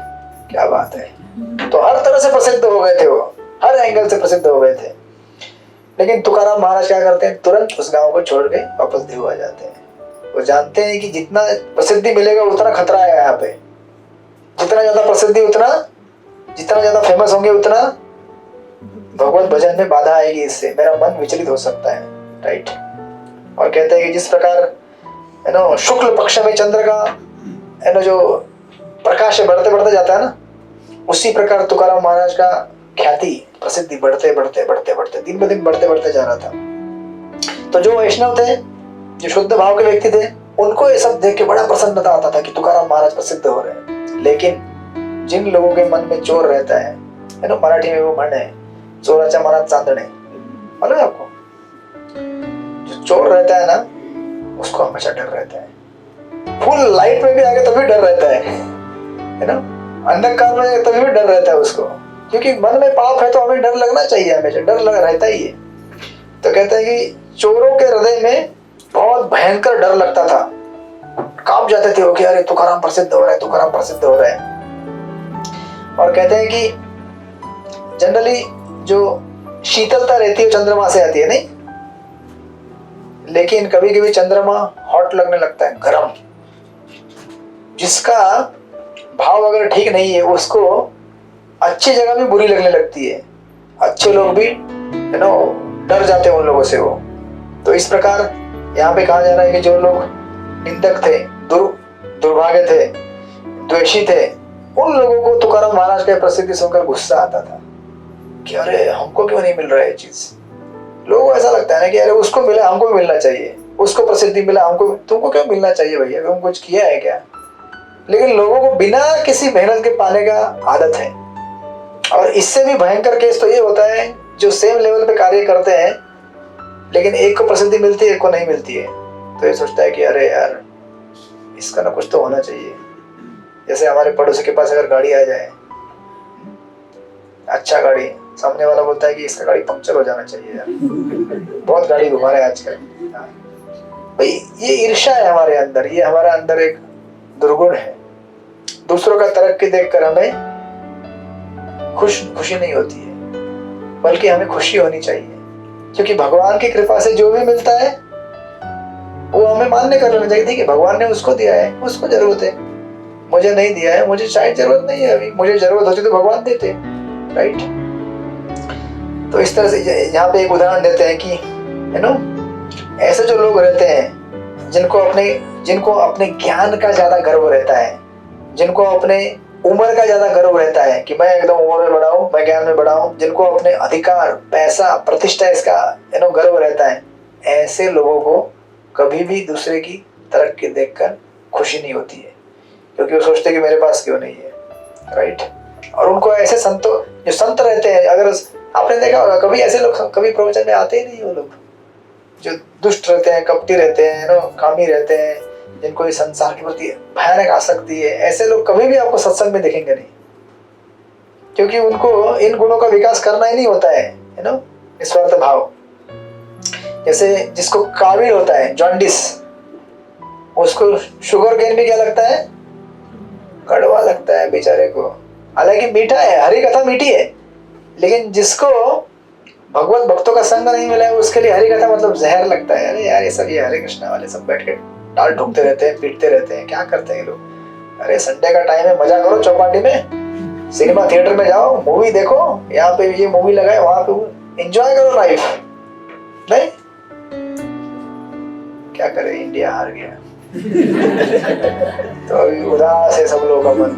क्या बात है। तो हर तरह से प्रसिद्ध हो गए थे वो, हर एंगल से प्रसिद्ध हो गए थे। लेकिन तुकाराम महाराज क्या करते हैं, तुरंत उस गांव को छोड़ के वापस देव आ जाते हैं। वो जानते हैं कि जितना प्रसिद्धि मिलेगा उतना खतरा है यहाँ पे, जितना ज्यादा प्रसिद्धि उतना, जितना ज्यादा फेमस होंगे उतना भगवत भजन में बाधा आएगी, इससे मेरा मन विचलित हो सकता है, राइट। और कहते हैं कि जिस प्रकार है ना शुक्ल पक्ष में चंद्र का है ना जो प्रकाश बढ़ते बढ़ते जाता है ना, उसी प्रकार तुकाराम महाराज का ख्याति प्रसिद्धि बढ़ते बढ़ते बढ़ते बढ़ते दिन ब दिन बढ़ते बढ़ते जा रहा था। तो जो वैष्णव थे, जो शुद्ध भाव के व्यक्ति थे, उनको ये सब देख के बड़ा प्रसन्नता आता था कि तुकाराम महाराज प्रसिद्ध हो रहे हैं। लेकिन जिन लोगों के मन में चोर रहता है ना, मराठी में वो म्हण है, चोराच्या मनात चांदणे, मालूम है आपको? जो चोर रहता है ना उसको हमेशा डर रहता है। फुल लाइट में भी आगे तभी डर रहता है ना, अंधकार में तभी भी डर रहता है उसको, क्योंकि मन में पाप है तो हमें डर लगना चाहिए, हमेशा डर लग रहता ही है। तो कहते हैं कि चोरों के हृदय में बहुत भयंकर डर लगता था, कांप जाते थे वो कि अरे तुकाराम प्रसिद्ध हो रहा है, तुकाराम प्रसिद्ध हो रहा है। और कहते हैं कि जनरली जो शीतलता रहती है चंद्रमा से आती है, नहीं, लेकिन कभी कभी चंद्रमा हॉट लगने लगता है, गर्म। जिसका भाव अगर ठीक नहीं है उसको अच्छी जगह भी बुरी लगने लगती है, अच्छे लोग भी यू नो डर जाते हैं उन लोगों से वो। तो इस प्रकार यहाँ पे कहा जा रहा है कि जो लोग निंदक थे, दुर्भाग्य थे, द्वेषी थे, उन लोगों को तुकाराम महाराज के प्रसिद्धि सुनकर गुस्सा आता था कि अरे हमको क्यों नहीं मिल रहा है ये चीज। लोगों को ऐसा लगता है ना कि अरे उसको मिला हमको भी मिलना चाहिए, उसको प्रसिद्धि मिला हमको, तुमको क्यों मिलना चाहिए भैया, तुम कुछ किया है क्या। लेकिन लोगों को बिना किसी मेहनत के पाने का आदत है। और इससे भी भयंकर केस तो ये होता है जो सेम लेवल पे कार्य करते हैं लेकिन एक को प्रसिद्धि मिलती है एक को नहीं मिलती है, तो ये सोचता है कि अरे यार इसका ना कुछ तो होना चाहिए। जैसे हमारे पड़ोसी के पास अगर गाड़ी आ जाए, अच्छा गाड़ी, सामने वाला बोलता है कि इसका गाड़ी पंक्चर हो जाना चाहिए यार, बहुत गाड़ी घुमा रहा है आजकल। भाई ये ईर्ष्या है हमारे अंदर, ये हमारे अंदर एक दुर्गुण है। दूसरों का तरक्की देखकर हमें खुशी नहीं होती है, बल्कि हमें खुशी होनी चाहिए, क्योंकि भगवान की कृपा से जो भी मिलता है वो हमें मान्य कर लेना चाहिए। ठीक है, भगवान ने उसको दिया है, उसको जरूरत है, मुझे नहीं दिया है, मुझे शायद जरूरत नहीं है, अभी मुझे जरूरत होती तो भगवान देते, राइट। तो इस तरह से यहाँ पे एक उदाहरण देते हैं कि यू नो ऐसे जो लोग रहते हैं जिनको अपने ज्ञान का ज्यादा गर्व रहता है, जिनको अपने उम्र का ज्यादा गर्व रहता है कि मैं एकदम उम्र में बड़ा हूँ, मैं ज्ञान में बड़ा हूँ, जिनको अपने अधिकार, पैसा, प्रतिष्ठा इसका गर्व रहता है, ऐसे लोगों को कभी भी दूसरे की तरक्की देखकर खुशी नहीं होती है, क्योंकि वो सोचते हैं कि मेरे पास क्यों नहीं है, राइट। और उनको ऐसे संतो जो संत रहते हैं, अगर आपने देखा होगा कभी ऐसे लोग कभी प्रवचन में आते ही नहीं, वो लोग जो दुष्ट रहते हैं, कपटी रहते हैं, कामी रहते हैं, जिनको इस संसार के प्रति भयानक आसक्ति है, ऐसे लोग कभी भी आपको सत्संग में देखेंगे नहीं, क्योंकि उनको इन गुणों का विकास करना ही नहीं होता है, निस्वार्थ भाव। जैसे जिसको काविल होता है, जॉन्डिस, उसको शुगर केन भी क्या लगता है, कड़वा लगता है बेचारे को। हालांकि मीठा है, हरी कथा मीठी है, लेकिन जिसको भगवत भक्तों का संग नहीं मिला है उसके लिए हरी कथा मतलब जहर लगता है। अरे यार, ये सब ये हरे कृष्णा वाले सब बैठ के टाल ठोकते रहते हैं, पीटते रहते हैं, क्या करते हैं लोग। अरे संडे का टाइम है, मजा करो चौपाटी में, सिनेमा थिएटर में जाओ, मूवी देखो, यहाँ पे ये मूवी लगाए, वहां पे एंजॉय करो लाइफ। नहीं, क्या करे, इंडिया हार गया तो अभी उदास है सब लोगों का मन।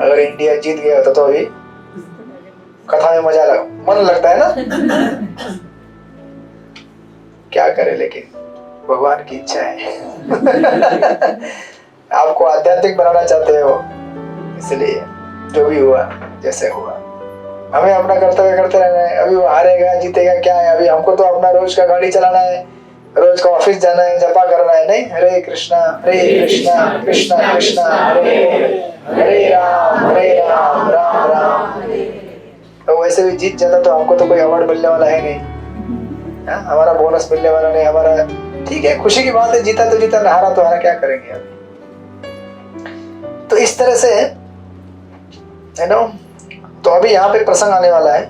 अगर इंडिया जीत गया होता तो अभी कथा में मजा मन लगता है ना। क्या करे, लेकिन भगवान की इच्छा है आपको आध्यात्मिक बनाना चाहते हो, इसलिए जो भी हुआ जैसे हुआ, हमें अपना कर्तव्य करते रहना है। अभी वो हारेगा जीतेगा क्या है, अभी हमको तो अपना रोज का गाड़ी चलाना है, रोज का ऑफिस जाना है, जपा करना है। नहीं, हरे कृष्णा कृष्णा कृष्णा हरे हरे राम राम राम। तो वैसे भी जीत जाता तो हमको तो कोई अवार्ड मिलने वाला है नहीं, हमारा बोनस मिलने वाला नहीं, हमारा ठीक है, खुशी की बात है, जीता तो जीता, हारा तो हारा, क्या करेंगे अभी। तो इस तरह से तो अभी यहाँ पे प्रसंग आने वाला है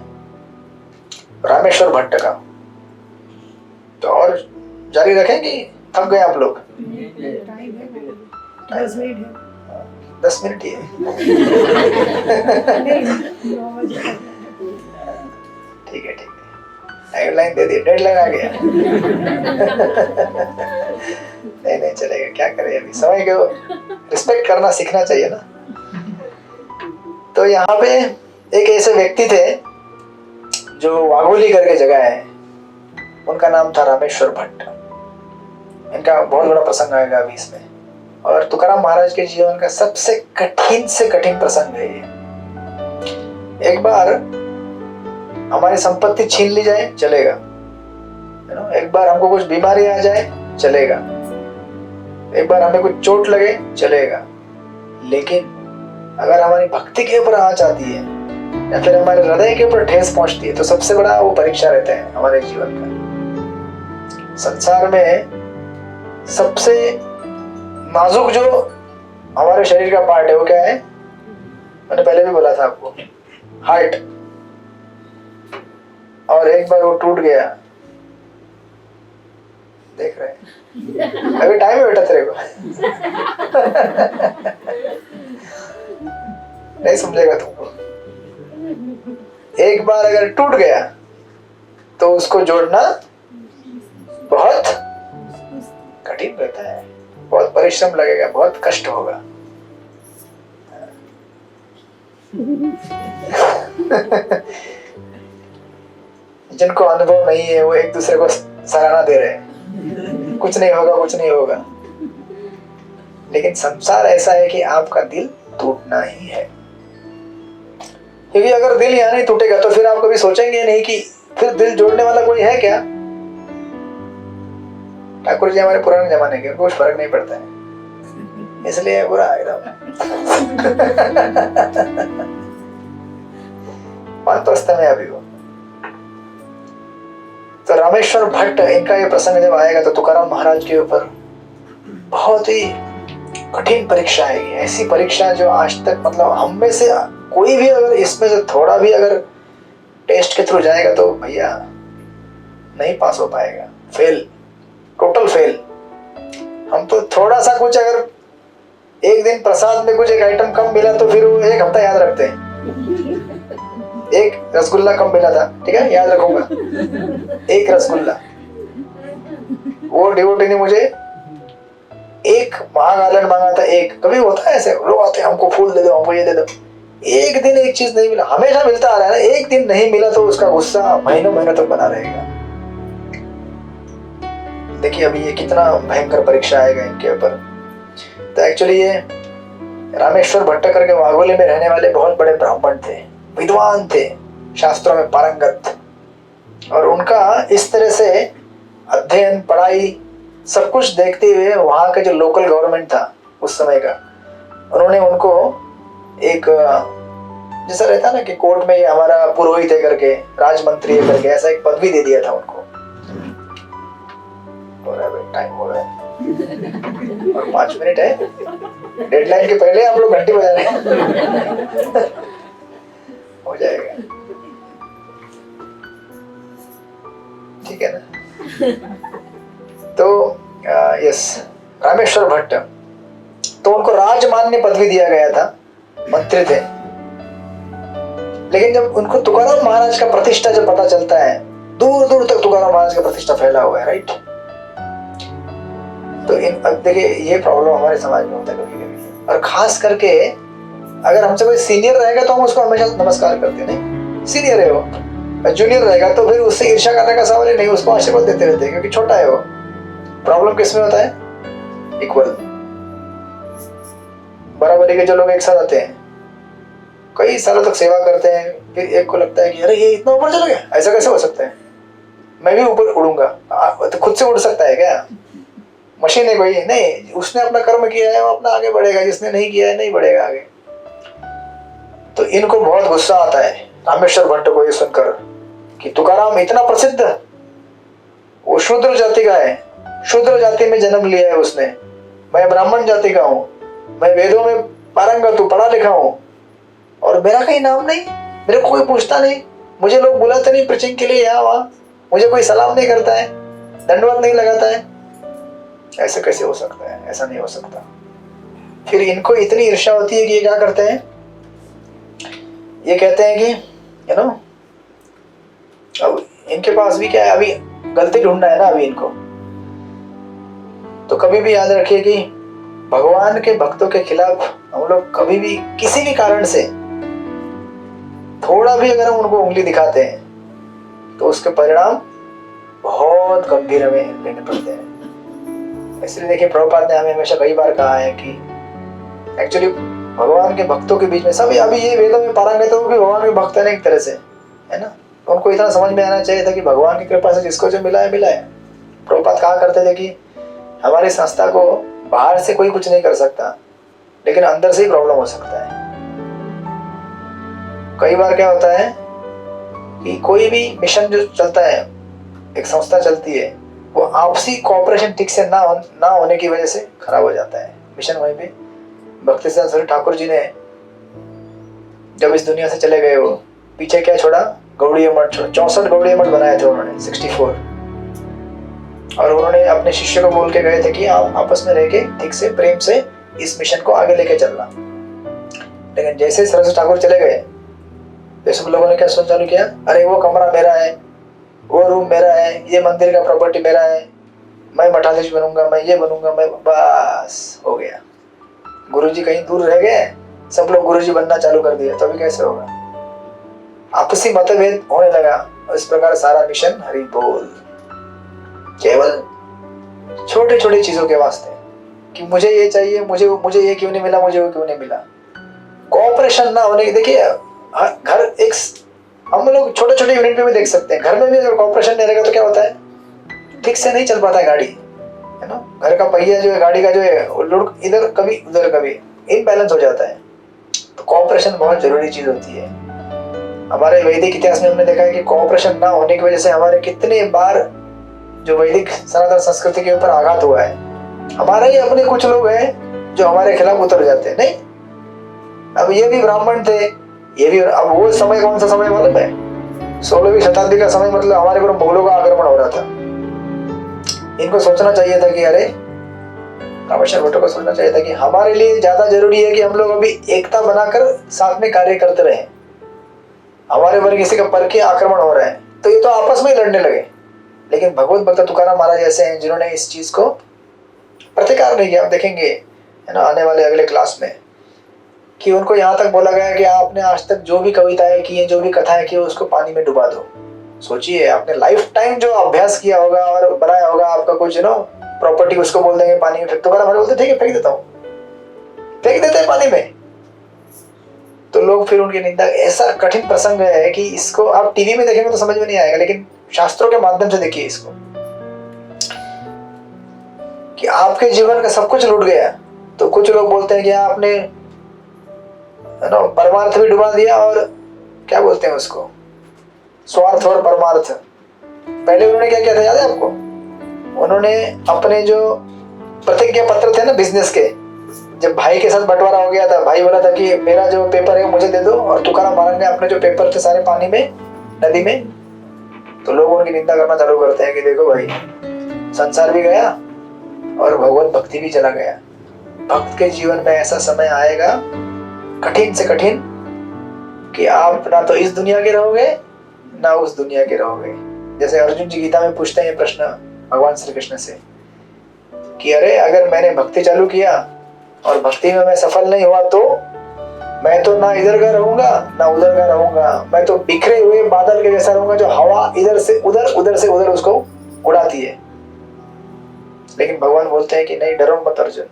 रामेश्वर भट्ट का, तो और जारी रखें कि थक गए आप लोग? टाइम है, 10 मिनट है। 10 मिनट ही है। ठीक है ठीक है, टाइमलाइन दे दी, डेडलाइन आ गया। नहीं चलेगा, क्या करें, अभी समय को रिस्पेक्ट करना सीखना चाहिए ना। तो यहाँ पे एक ऐसे व्यक्ति थे जो वाघोली करके जगह है, उनका नाम था रामेश्वर भट्ट। इनका बहुत बड़ा प्रसंग आएगा अभी इसमें, और तुकाराम महाराज के जीवन का सबसे कठिन से कठिन प्रसंग है ये। एक बार हमारी संपत्ति छीन ली जाए चलेगा, एक बार हमको कुछ बीमारी आ जाए चलेगा, एक बार हमें कुछ चोट लगे चलेगा, लेकिन अगर हमारी भक्ति के ऊपर आँच आती है या फिर हमारे हृदय के ऊपर ठेस पहुंचती है तो सबसे बड़ा वो परीक्षा रहता है हमारे जीवन का। संसार में सबसे नाजुक जो हमारे शरीर का पार्ट है वो क्या है? मैंने पहले भी बोला था आपको, हार्ट। और एक बार वो टूट गया, देख रहे हैं अभी टाइम है बेटा तेरे को नहीं समझेगा तुमको। एक बार अगर टूट गया तो उसको जोड़ना बहुत कठिन रहता है, बहुत परिश्रम लगेगा, बहुत कष्ट होगा। जिनको अनुभव नहीं है वो एक दूसरे को सराहना दे रहे हैं, कुछ नहीं होगा कुछ नहीं होगा, लेकिन संसार ऐसा है कि आपका दिल टूटना ही है। क्योंकि अगर दिल यहाँ नहीं टूटेगा तो फिर आप कभी सोचेंगे नहीं कि फिर दिल जोड़ने वाला कोई है क्या। ठाकुर जी हमारे पुराने जमाने के, उनको कुछ फर्क नहीं पड़ता है, इसलिए बुरा एकदम वानप्रस्थ में अभी वो। तो रामेश्वर भट्ट, इनका ये प्रसंग जब आएगा तो तुकाराम महाराज के ऊपर बहुत ही कठिन परीक्षा आएगी, ऐसी परीक्षा जो आज तक मतलब हम में से कोई भी अगर इसमें से थोड़ा भी अगर टेस्ट के थ्रू जाएगा तो भैया नहीं पास हो पाएगा, फेल, टोटल फेल। हम तो थोड़ा सा कुछ अगर एक दिन प्रसाद में कुछ एक आइटम कम मिला तो फिर वो एक हफ्ता याद रखते हैं। एक रसगुल्ला कम मिला था, ठीक है, याद रखूंगा, एक रसगुल्ला। वो डिवोटी ने मुझे एक महागालन मांगा था, एक कभी होता है ऐसे, लोग आते हैं हमको फूल दे दो, हमको ये दे दो, एक दिन एक चीज नहीं मिला, हमेशा मिलता आ रहा है, एक दिन नहीं मिला तो उसका गुस्सा महीनों महीनों तक बना रहेगा। देखिए अभी ये कितना भयंकर परीक्षा आएगा इनके ऊपर। तो एक्चुअली ये रामेश्वर भट्ट करके वाघोली में रहने वाले बहुत बड़े ब्राह्मण थे, विद्वान थे, शास्त्रों में पारंगत, और उनका इस तरह से अध्ययन पढ़ाई सब कुछ देखते हुए वहाँ का जो लोकल गवर्नमेंट था उस समय का, उन्होंने उनको एक जैसा रहता ना कि कोर्ट में ये हमारा पुरोहित है करके, राजमंत्री है करके, ऐसा एक पदवी दे दिया था उनको। हो रहा है टाइम हो रहा है और 5 मिनट है, डेडलाइन के पहले आप लोग घंटी बजा रहे हैं। हो जाएगा, ठीक है ना। तो यस, रामेश्वर भट्ट, तो उनको राजमान्य पदवी दिया गया था, मंत्री थे। लेकिन जब उनको तुकाराम महाराज का प्रतिष्ठा जब पता चलता है, दूर दूर तक तुकाराम महाराज का प्रतिष्ठा फैला हुआ है, राइट। तो अब देखिए ये प्रॉब्लम हमारे समाज में होता है कभी कभी, और खास करके अगर हमसे कोई सीनियर रहेगा तो हम उसको हमेशा नमस्कार करते हैं, नहीं सीनियर है वो, जूनियर रहेगा तो फिर उससे ईर्ष्या करने का सवाल ही नहीं, उसको आशीर्वाद देते रहते हैं क्योंकि छोटा है वो। प्रॉब्लम किसमें होता है? इक्वल, बराबरी के जो लोग एक साथ आते हैं, कई सालों तक सेवा करते हैं, फिर एक को लगता है कि अरे ये इतना ऊपर चला गया, ऐसा कैसे हो सकता है, मैं भी ऊपर उड़ूंगा। तो खुद से उड़ सकता है क्या? मशीन है कोई? नहीं, उसने अपना कर्म किया है वो अपना आगे बढ़ेगा, जिसने नहीं किया है नहीं बढ़ेगा आगे। तो इनको बहुत गुस्सा आता है रामेश्वर भट्ट को ये सुनकर कि तुकाराम इतना प्रसिद्ध, वो शूद्र जाति का है, शूद्र जाति में जन्म लिया है उसने, मैं ब्राह्मण जाति का हूँ, मैं वेदों में पारंगत हूँ, पढ़ा लिखा हूँ, और मेरा कहीं नाम नहीं, मेरे को कोई पूछता नहीं, मुझे लोग बुलाते नहीं प्रीचिंग के लिए यहाँ वहाँ, मुझे कोई सलाम नहीं करता है, दंडवत नहीं लगाता है, ऐसा कैसे हो सकता है? ऐसा नहीं हो सकता। फिर इनको इतनी ईर्ष्या होती है कि ये क्या करते हैं, ये कहते हैं कि यू नो, अब इनके पास भी क्या है, अभी गलती ढूंढना है ना अभी इनको। तो कभी भी याद रखिए कि भगवान के भक्तों के खिलाफ हम लोग कभी भी किसी भी कारण से थोड़ा भी अगर हम उनको उंगली दिखाते हैं तो उसके परिणाम बहुत गंभीर हमें लेने पड़ते हैं। इसलिए देखिए प्रभुपाद ने हमें हमेशा कई बार कहा है कि एक्चुअली भगवान के भक्तों के बीच में सब अभी ये वेदों में पारंगत हो कि भगवान के भक्त है एक तरह से, है ना। उनको इतना समझ में आना चाहिए था कि भगवान की कृपा से जिसको जो मिला है मिला है। प्रभुपाद कहा करते थे कि हमारी संस्था को बाहर से कोई कुछ नहीं कर सकता, लेकिन अंदर से ही प्रॉब्लम हो सकता है। कई बार क्या होता है कि कोई भी मिशन जो चलता है, एक संस्था चलती है, वो आपसी कोऑपरेशन ठीक से ना होने की वजह से खराब हो जाता है मिशन। वहीं पे भक्ति सिद्धांत ठाकुर जी ने जब इस दुनिया से चले गए, वो पीछे क्या छोड़ा? गौड़ीय मठ छोड़ा। 64 गौड़ीय मठ बनाए थे उन्होंने, 64। और उन्होंने अपने शिष्य को बोल के गए थे कि आप आपस में रह के ठीक से प्रेम से इस मिशन को आगे लेके चलना। लेकिन जैसे सरस्वती ठाकुर चले गए तो सब लोगों ने क्या सोचना चालू किया, अरे वो कमरा मेरा है, वो रूम मेरा है, ये मंदिर का प्रॉपर्टी मेरा है, मैं मठाधीश बनूंगा, मैं ये बनूंगा, मैं बस हो गया। गुरुजी कहीं दूर रह गए, सब लोग गुरुजी बनना चालू कर दिया, तभी कैसे होगा? आपसी मतभेद होने लगा। इस प्रकार सारा मिशन हरि बोल, केवल छोटे छोटे चीजों के वास्ते कि मुझे ये चाहिए, मुझे ये क्यों नहीं मिला, मुझे वो क्यों नहीं मिला। कोऑपरेशन ना होने की, देखिए घर एक हम लोग छोटे छोटे यूनिट में भी देख सकते हैं, घर में भी अगर कोऑपरेशन नहीं रहेगा तो क्या होता है, ठीक से नहीं चल पाता है गाड़ी, है ना। घर का पहिया जो है, गाड़ी का जो है, लुढ़क इधर कभी उधर कभी, इनबैलेंस हो जाता है। तो कोऑपरेशन बहुत जरूरी चीज होती है। हमारे वैदिक इतिहास में हमने देखा है कि कोऑपरेशन ना होने की वजह से हमारे कितने बार जो वैदिक सनातन संस्कृति के ऊपर आघात हुआ है। हमारे ही अपने कुछ लोग हैं जो हमारे खिलाफ उतर जाते हैं। नहीं, अब ये भी ब्राह्मण थे, ये भी, अब वो समय कौन सा समय मालूम है? 16वीं शताब्दी का समय, मतलब हमारे ऊपर मुगलों का आक्रमण हो रहा था। इनको सोचना चाहिए था कि अरे, रामेश्वर भट्ट को सोचना चाहिए था कि हमारे लिए ज्यादा जरूरी है कि हम लोग अभी एकता बनाकर साथ में कार्य करते रहे। हमारे ऊपर किसी का परकीय आक्रमण हो रहा है तो ये तो आपस में ही लड़ने लगे। लेकिन भगवत भक्त तुकाराम महाराज ऐसे हैं जिन्होंने इस चीज को प्रतिकार नहीं किया। आप देखेंगे है ना आने वाले अगले क्लास में कि उनको यहाँ तक बोला गया कि आपने आज तक जो भी कविताएं की हैं, जो भी कथाएं की, उसको पानी में डुबा दो। सोचिए आपने लाइफ टाइम जो अभ्यास किया होगा और बनाया होगा आपका कुछ प्रॉपर्टी, उसको बोल देंगे पानी में फेंक। तो हमारे बोलते ठीक है फेंक देता हूँ, फेंक देते हैं पानी में। तो लोग फिर उनकी निंदा। ऐसा कठिन प्रसंग है कि इसको आप टीवी में देखेंगे तो समझ में नहीं आएगा, लेकिन शास्त्रों के माध्यम से देखिए इसको कि आपके जीवन का सब कुछ लूट गया। तो कुछ लोग बोलते हैं कि आपने परमार्थ भी डुबा दिया और क्या बोलते हैं उसको, स्वार्थ और परमार्थ। पहले उन्होंने क्या किया था याद है आपको? उन्होंने अपने जो प्रतिज्ञा पत्र थे ना बिजनेस के, जब भाई के साथ बंटवारा हो गया था, भाई बोला था कि मेरा जो पेपर है मुझे दे दो, और तुकाराम महाराज ने अपने जो पेपर थे सारे पानी में, नदी में। तो लोग उनकी निंदा करना चालू करते हैं कि देखो भाई संसार भी गया और भगवत भक्ति भी चला गया। भक्त के जीवन में ऐसा समय आएगा कठिन से कठिन कि आप ना तो इस दुनिया के रहोगे ना उस दुनिया के रहोगे। जैसे अर्जुन जी गीता में पूछते हैं प्रश्न भगवान श्री कृष्ण से कि अरे अगर मैंने भक्ति चालू किया और भक्ति में मैं सफल नहीं हुआ तो मैं तो ना इधर का रहूंगा ना उधर का रहूंगा, मैं तो बिखरे हुए बादल के जैसा रहूंगा जो हवा इधर से उधर उधर से उधर उसको उड़ाती है। लेकिन भगवान बोलते हैं कि नहीं, डरो मत अर्जुन,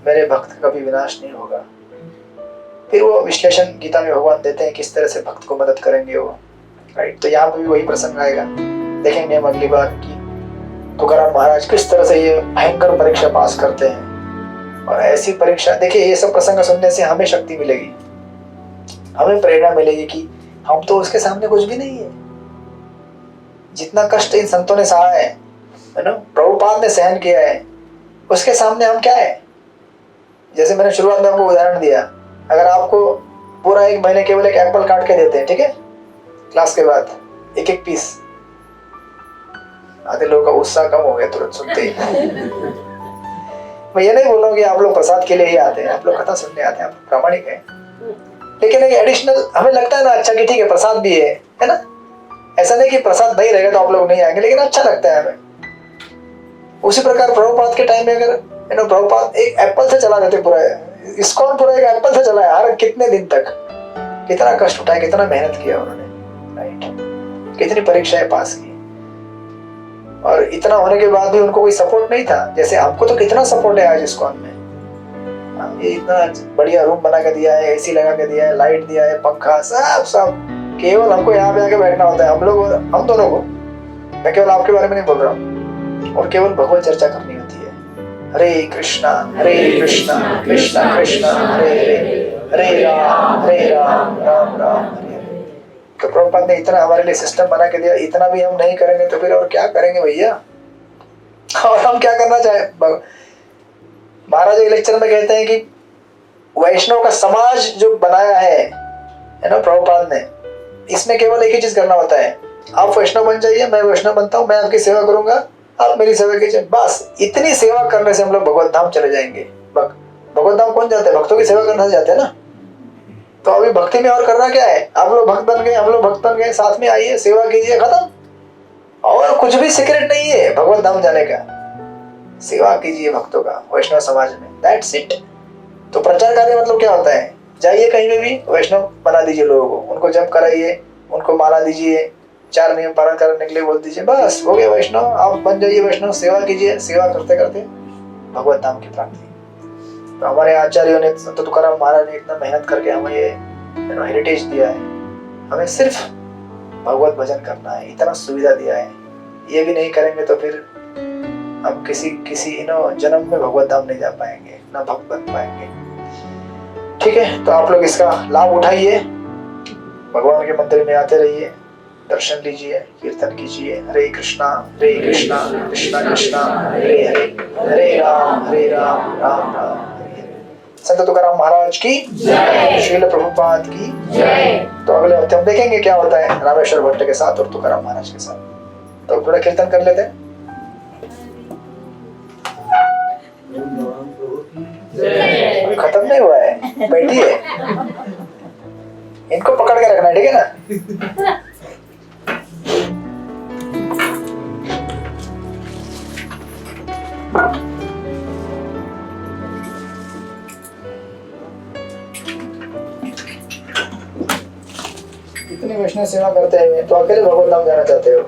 मेरे भक्त का कभी विनाश नहीं होगा। फिर वो विश्लेषण गीता में भगवान देते हैं किस तरह से भक्त को मदद करेंगे वो, राइट। तो यहाँ पे भी वही प्रसंग आएगा, देखेंगे हम अगली बार कि तुकाराम महाराज किस तरह से ये भयंकर परीक्षा पास करते हैं। और ऐसी परीक्षा देखिए, ये सब प्रसंग सुनने से हमें शक्ति मिलेगी, हमें प्रेरणा मिलेगी कि हम तो उसके सामने कुछ भी नहीं है। जितना कष्ट इन संतों ने सहा है ना, प्रभुपाद ने सहन किया है, उसके सामने हम क्या है। जैसे मैंने शुरुआत में आपको उदाहरण दिया, अगर आपको पूरा एक महीने केवल एक एप्पल काट के देते हैं, ठीक है, क्लास के बाद एक एक पीस, आधे लोगों का उत्साह कम हो गया तुरंत सुनते ही। मैं ये नहीं बोल रहा हूँ कि आप लोग प्रसाद के लिए ही आते हैं, आप लोग कथा सुनने आते हैं, आप प्रामाणिक हैं, लेकिन एक एडिशनल हमें लगता है ना अच्छा कि ठीक है प्रसाद भी है ना। ऐसा नहीं कि प्रसाद नहीं रहेगा तो आप लोग नहीं आएंगे, लेकिन अच्छा लगता है हमें। उसी प्रकार प्रभुपाद के टाइम में अगर प्रभुपाद एक एप्पल से चला देते, पूरा इस्कॉन पूरा एक एप्पल से चला है, हर कितने दिन तक, कितना कष्ट उठाया, कितना मेहनत किया उन्होंने, राइट, कितनी परीक्षाएं पास की। और इतना होने के बाद भी उनको कोई सपोर्ट नहीं था। जैसे हमको तो कितना सपोर्ट है आज इस्कॉन में, ये इतना बढ़िया रूम बना के दिया है, एसी लगा के दिया है, लाइट दिया है, पंखा, सब केवल हमको यहाँ पे आके बैठना होता है, हम लोग और हम दोनों को। मैं केवल आपके बारे में नहीं बोल रहा हूँ, और केवल भगवत चर्चा करनी होती है। हरे कृष्णा कृष्णा कृष्णा हरे हरे, हरे राम राम राम हरे हरे। तो प्रभुपाद ने इतना हमारे लिए सिस्टम बना के दिया, इतना भी हम नहीं करेंगे तो फिर और क्या करेंगे भैया। और हम क्या करना चाहे, महाराज एक लेक्चर में कहते हैं कि वैष्णव का समाज जो बनाया है ना प्रभुपाद ने, इसमें केवल एक ही चीज करना होता है, आप वैष्णव बन जाइए, मैं वैष्णव बनता हूँ, मैं आपकी सेवा करूंगा, आप मेरी सेवा कीजिए, बस इतनी सेवा करने से हम लोग भगवत धाम चले जाएंगे। भगवत धाम कौन जाते हैं? भक्तों की सेवा करने से जाते हैं ना। तो अभी भक्ति में और करना क्या है, आप लोग भक्त बन गए, हम लोग भक्त बन गए, साथ में आइए, सेवा कीजिए, खत्म। और कुछ भी सीक्रेट नहीं है भगवत धाम जाने का, सेवा कीजिए भक्तों का वैष्णव समाज में, दैट्स इट। तो प्रचार कार्य मतलब क्या होता है, जाइए कहीं में भी वैष्णव बना दीजिए लोगों को, उनको जप कराइए, उनको माला दीजिए, 4 नियम पालन करने के लिए बोल दीजिए, बस हो गया वैष्णव, आप बन जाइए वैष्णव। सेवा कीजिए, सेवा करते करते भगवत धाम की प्राप्ति। तो हमारे आचार्यों ने, संत तुकाराम महाराज ने इतना मेहनत करके हमें ये हेरिटेज दिया है, हमें सिर्फ भगवत भजन करना है, इतना सुविधा दिया है। ये भी नहीं करेंगे तो फिर हम किसी जन्म में भगवत धाम नहीं जा पाएंगे, ना भक्त बन पाएंगे। ठीक है, तो आप लोग इसका लाभ उठाइए, भगवान के मंदिर में आते रहिए, दर्शन लीजिए, कीर्तन कीजिए। हरे कृष्णा कृष्णा कृष्णा हरे हरे, हरे राम राम राम हरे हरे। संत तुकाराम महाराज की जय, श्रील प्रभुपाद की जय। तो अगले हफ्ते हम देखेंगे क्या होता है रामेश्वर भट्ट के साथ और तुकाराम महाराज के साथ। तो थोड़ा कीर्तन कर लेते हैं। खत्म नहीं हुआ है, बैठिए, इनको पकड़ के रखना, ठीक है ना। इतनी वैष्णव सेवा करते हैं तो अकेले भगवत धाम जाना चाहते हो?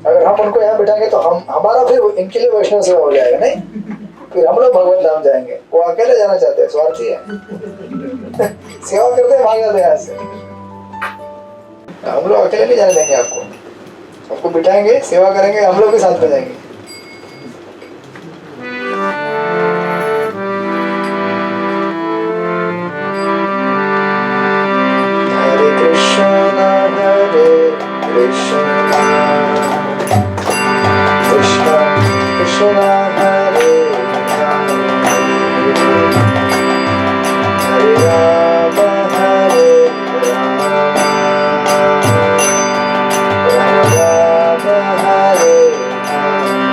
अगर हम उनको यहाँ बिठाएंगे तो हम हमारा फिर इनके लिए वैष्णव सेवा हो जाएगा, नहीं? फिर हम लोग भगवत धाम जाएंगे, वो अकेले जाना चाहते हैं, स्वार्थी है। सेवा करते हैं, भाग जाते हैं यहाँ से। हम लोग अकेले नहीं जाने देंगे आपको, आपको बिठाएंगे, सेवा करेंगे, हम लोग भी साथ में जाएंगे। हरे कृष्णा कृष्णा कृष्णा हरे राम, हरे राम हरे राम, राम राम हरे हरे।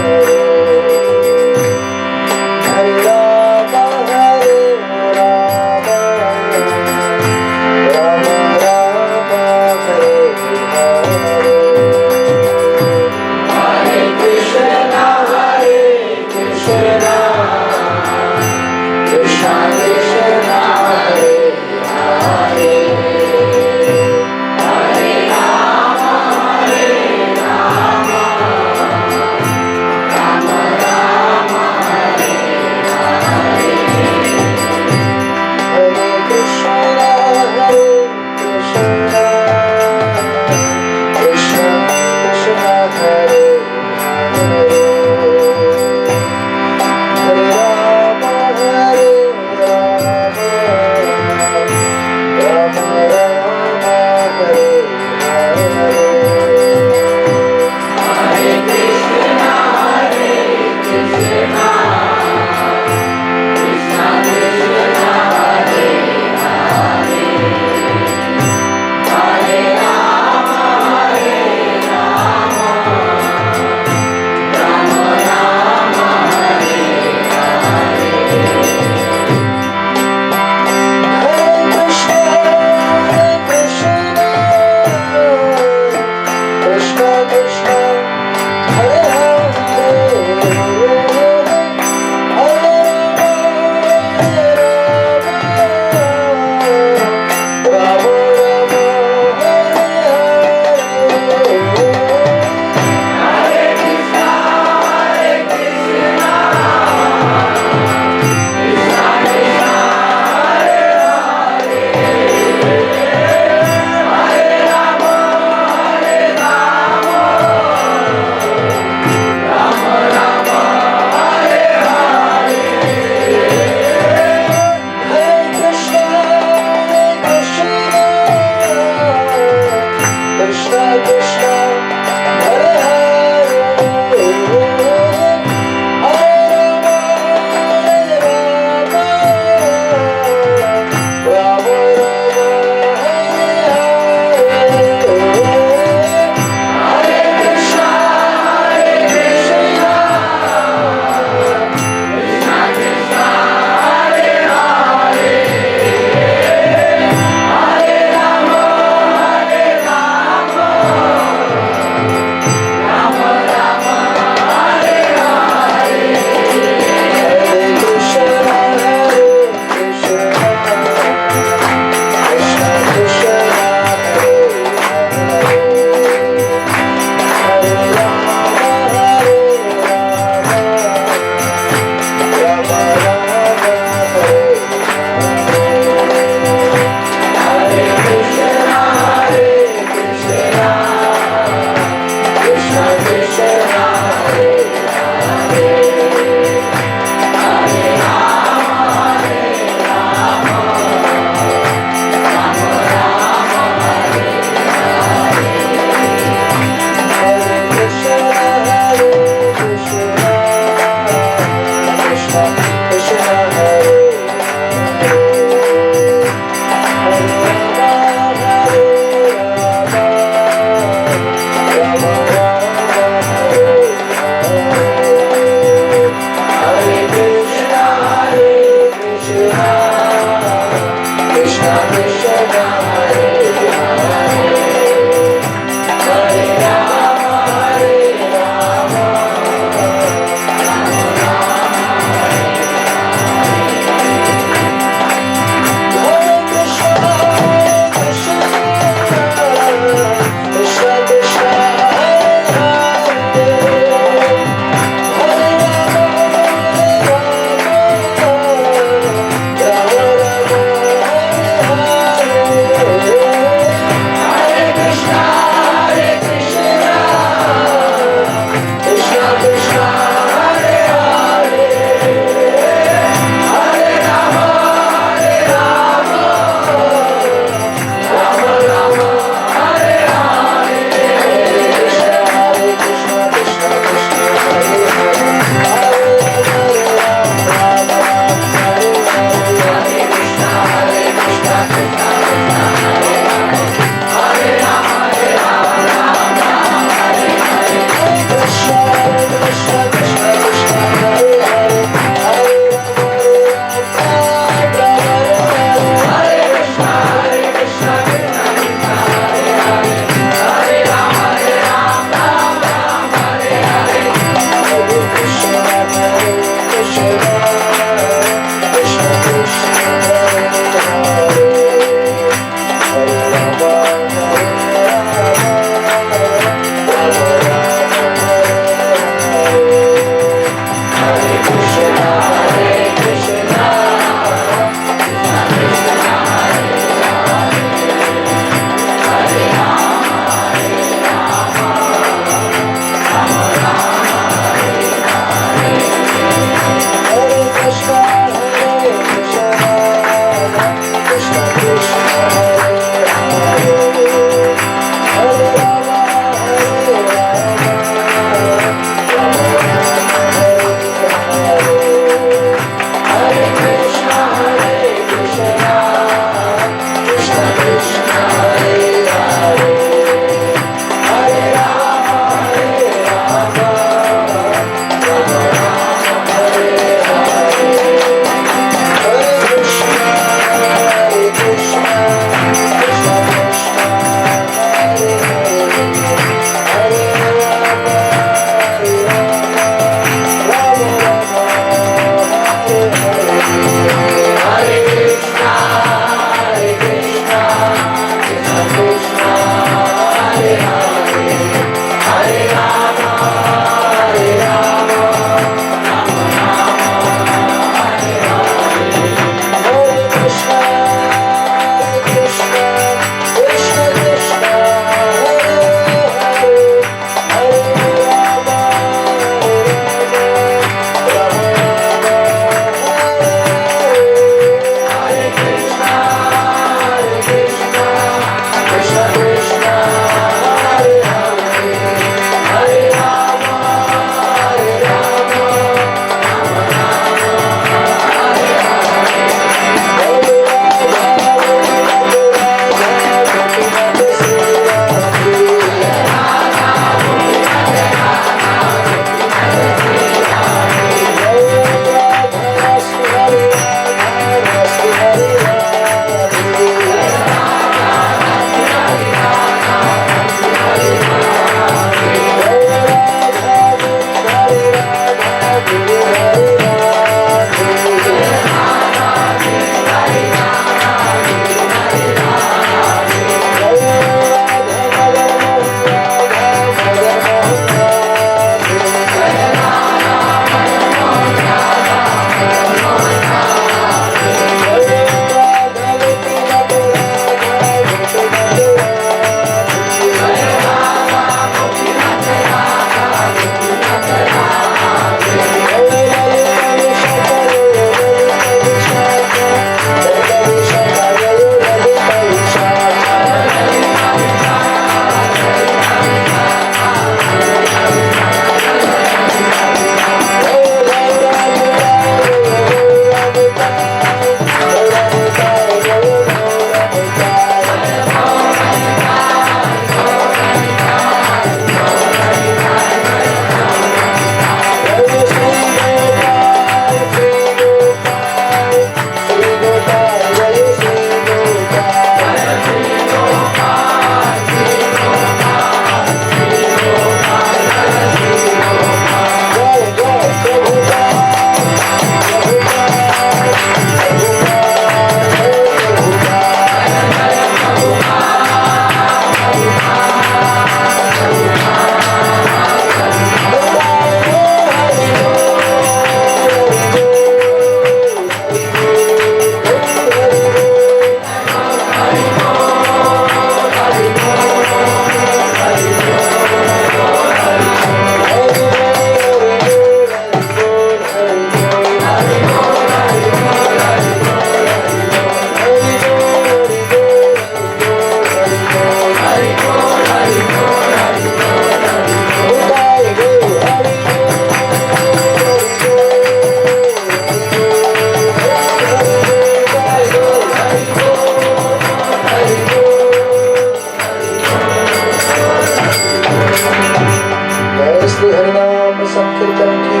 संकीर्तन की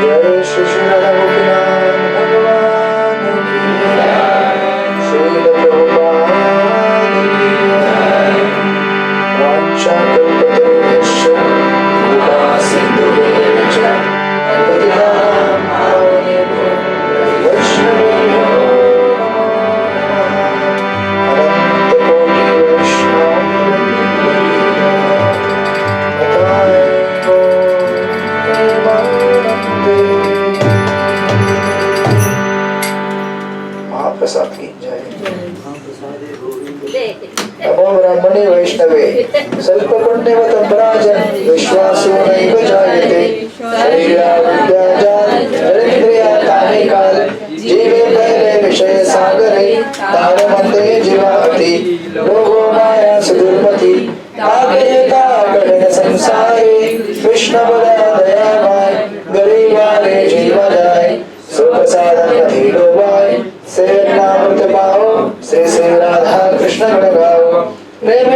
जय श्री श्री राधा गोपीनाथ भगवान की श्रील प्रभुपाद की वाञ्छाकल्पतरुभ्यश्च कृपा सिन्धुभ्यश्च पतितानां पावनेभ्यो वैष्णवेभ्यो अनन्तकोटि महाप्रसाद की जय। नमो ब्राह्मणे वैष्णवे स्वल्पपुण्यवतं राजन् विश्वासो नैव जायते शरीरा विद्याजात् नरेन्द्रियातानि काल जीवे पहले विषय सागरे तारमते जीवाति लोगो माया सुदुर्मति ताकेता कठिन संसारे कृष्ण बला दयामय गरीबारे जीवदाय सुप्रसादन अधीरो बाय से नाम पाओ से राधा कृष्ण गुण गाओ प्रेम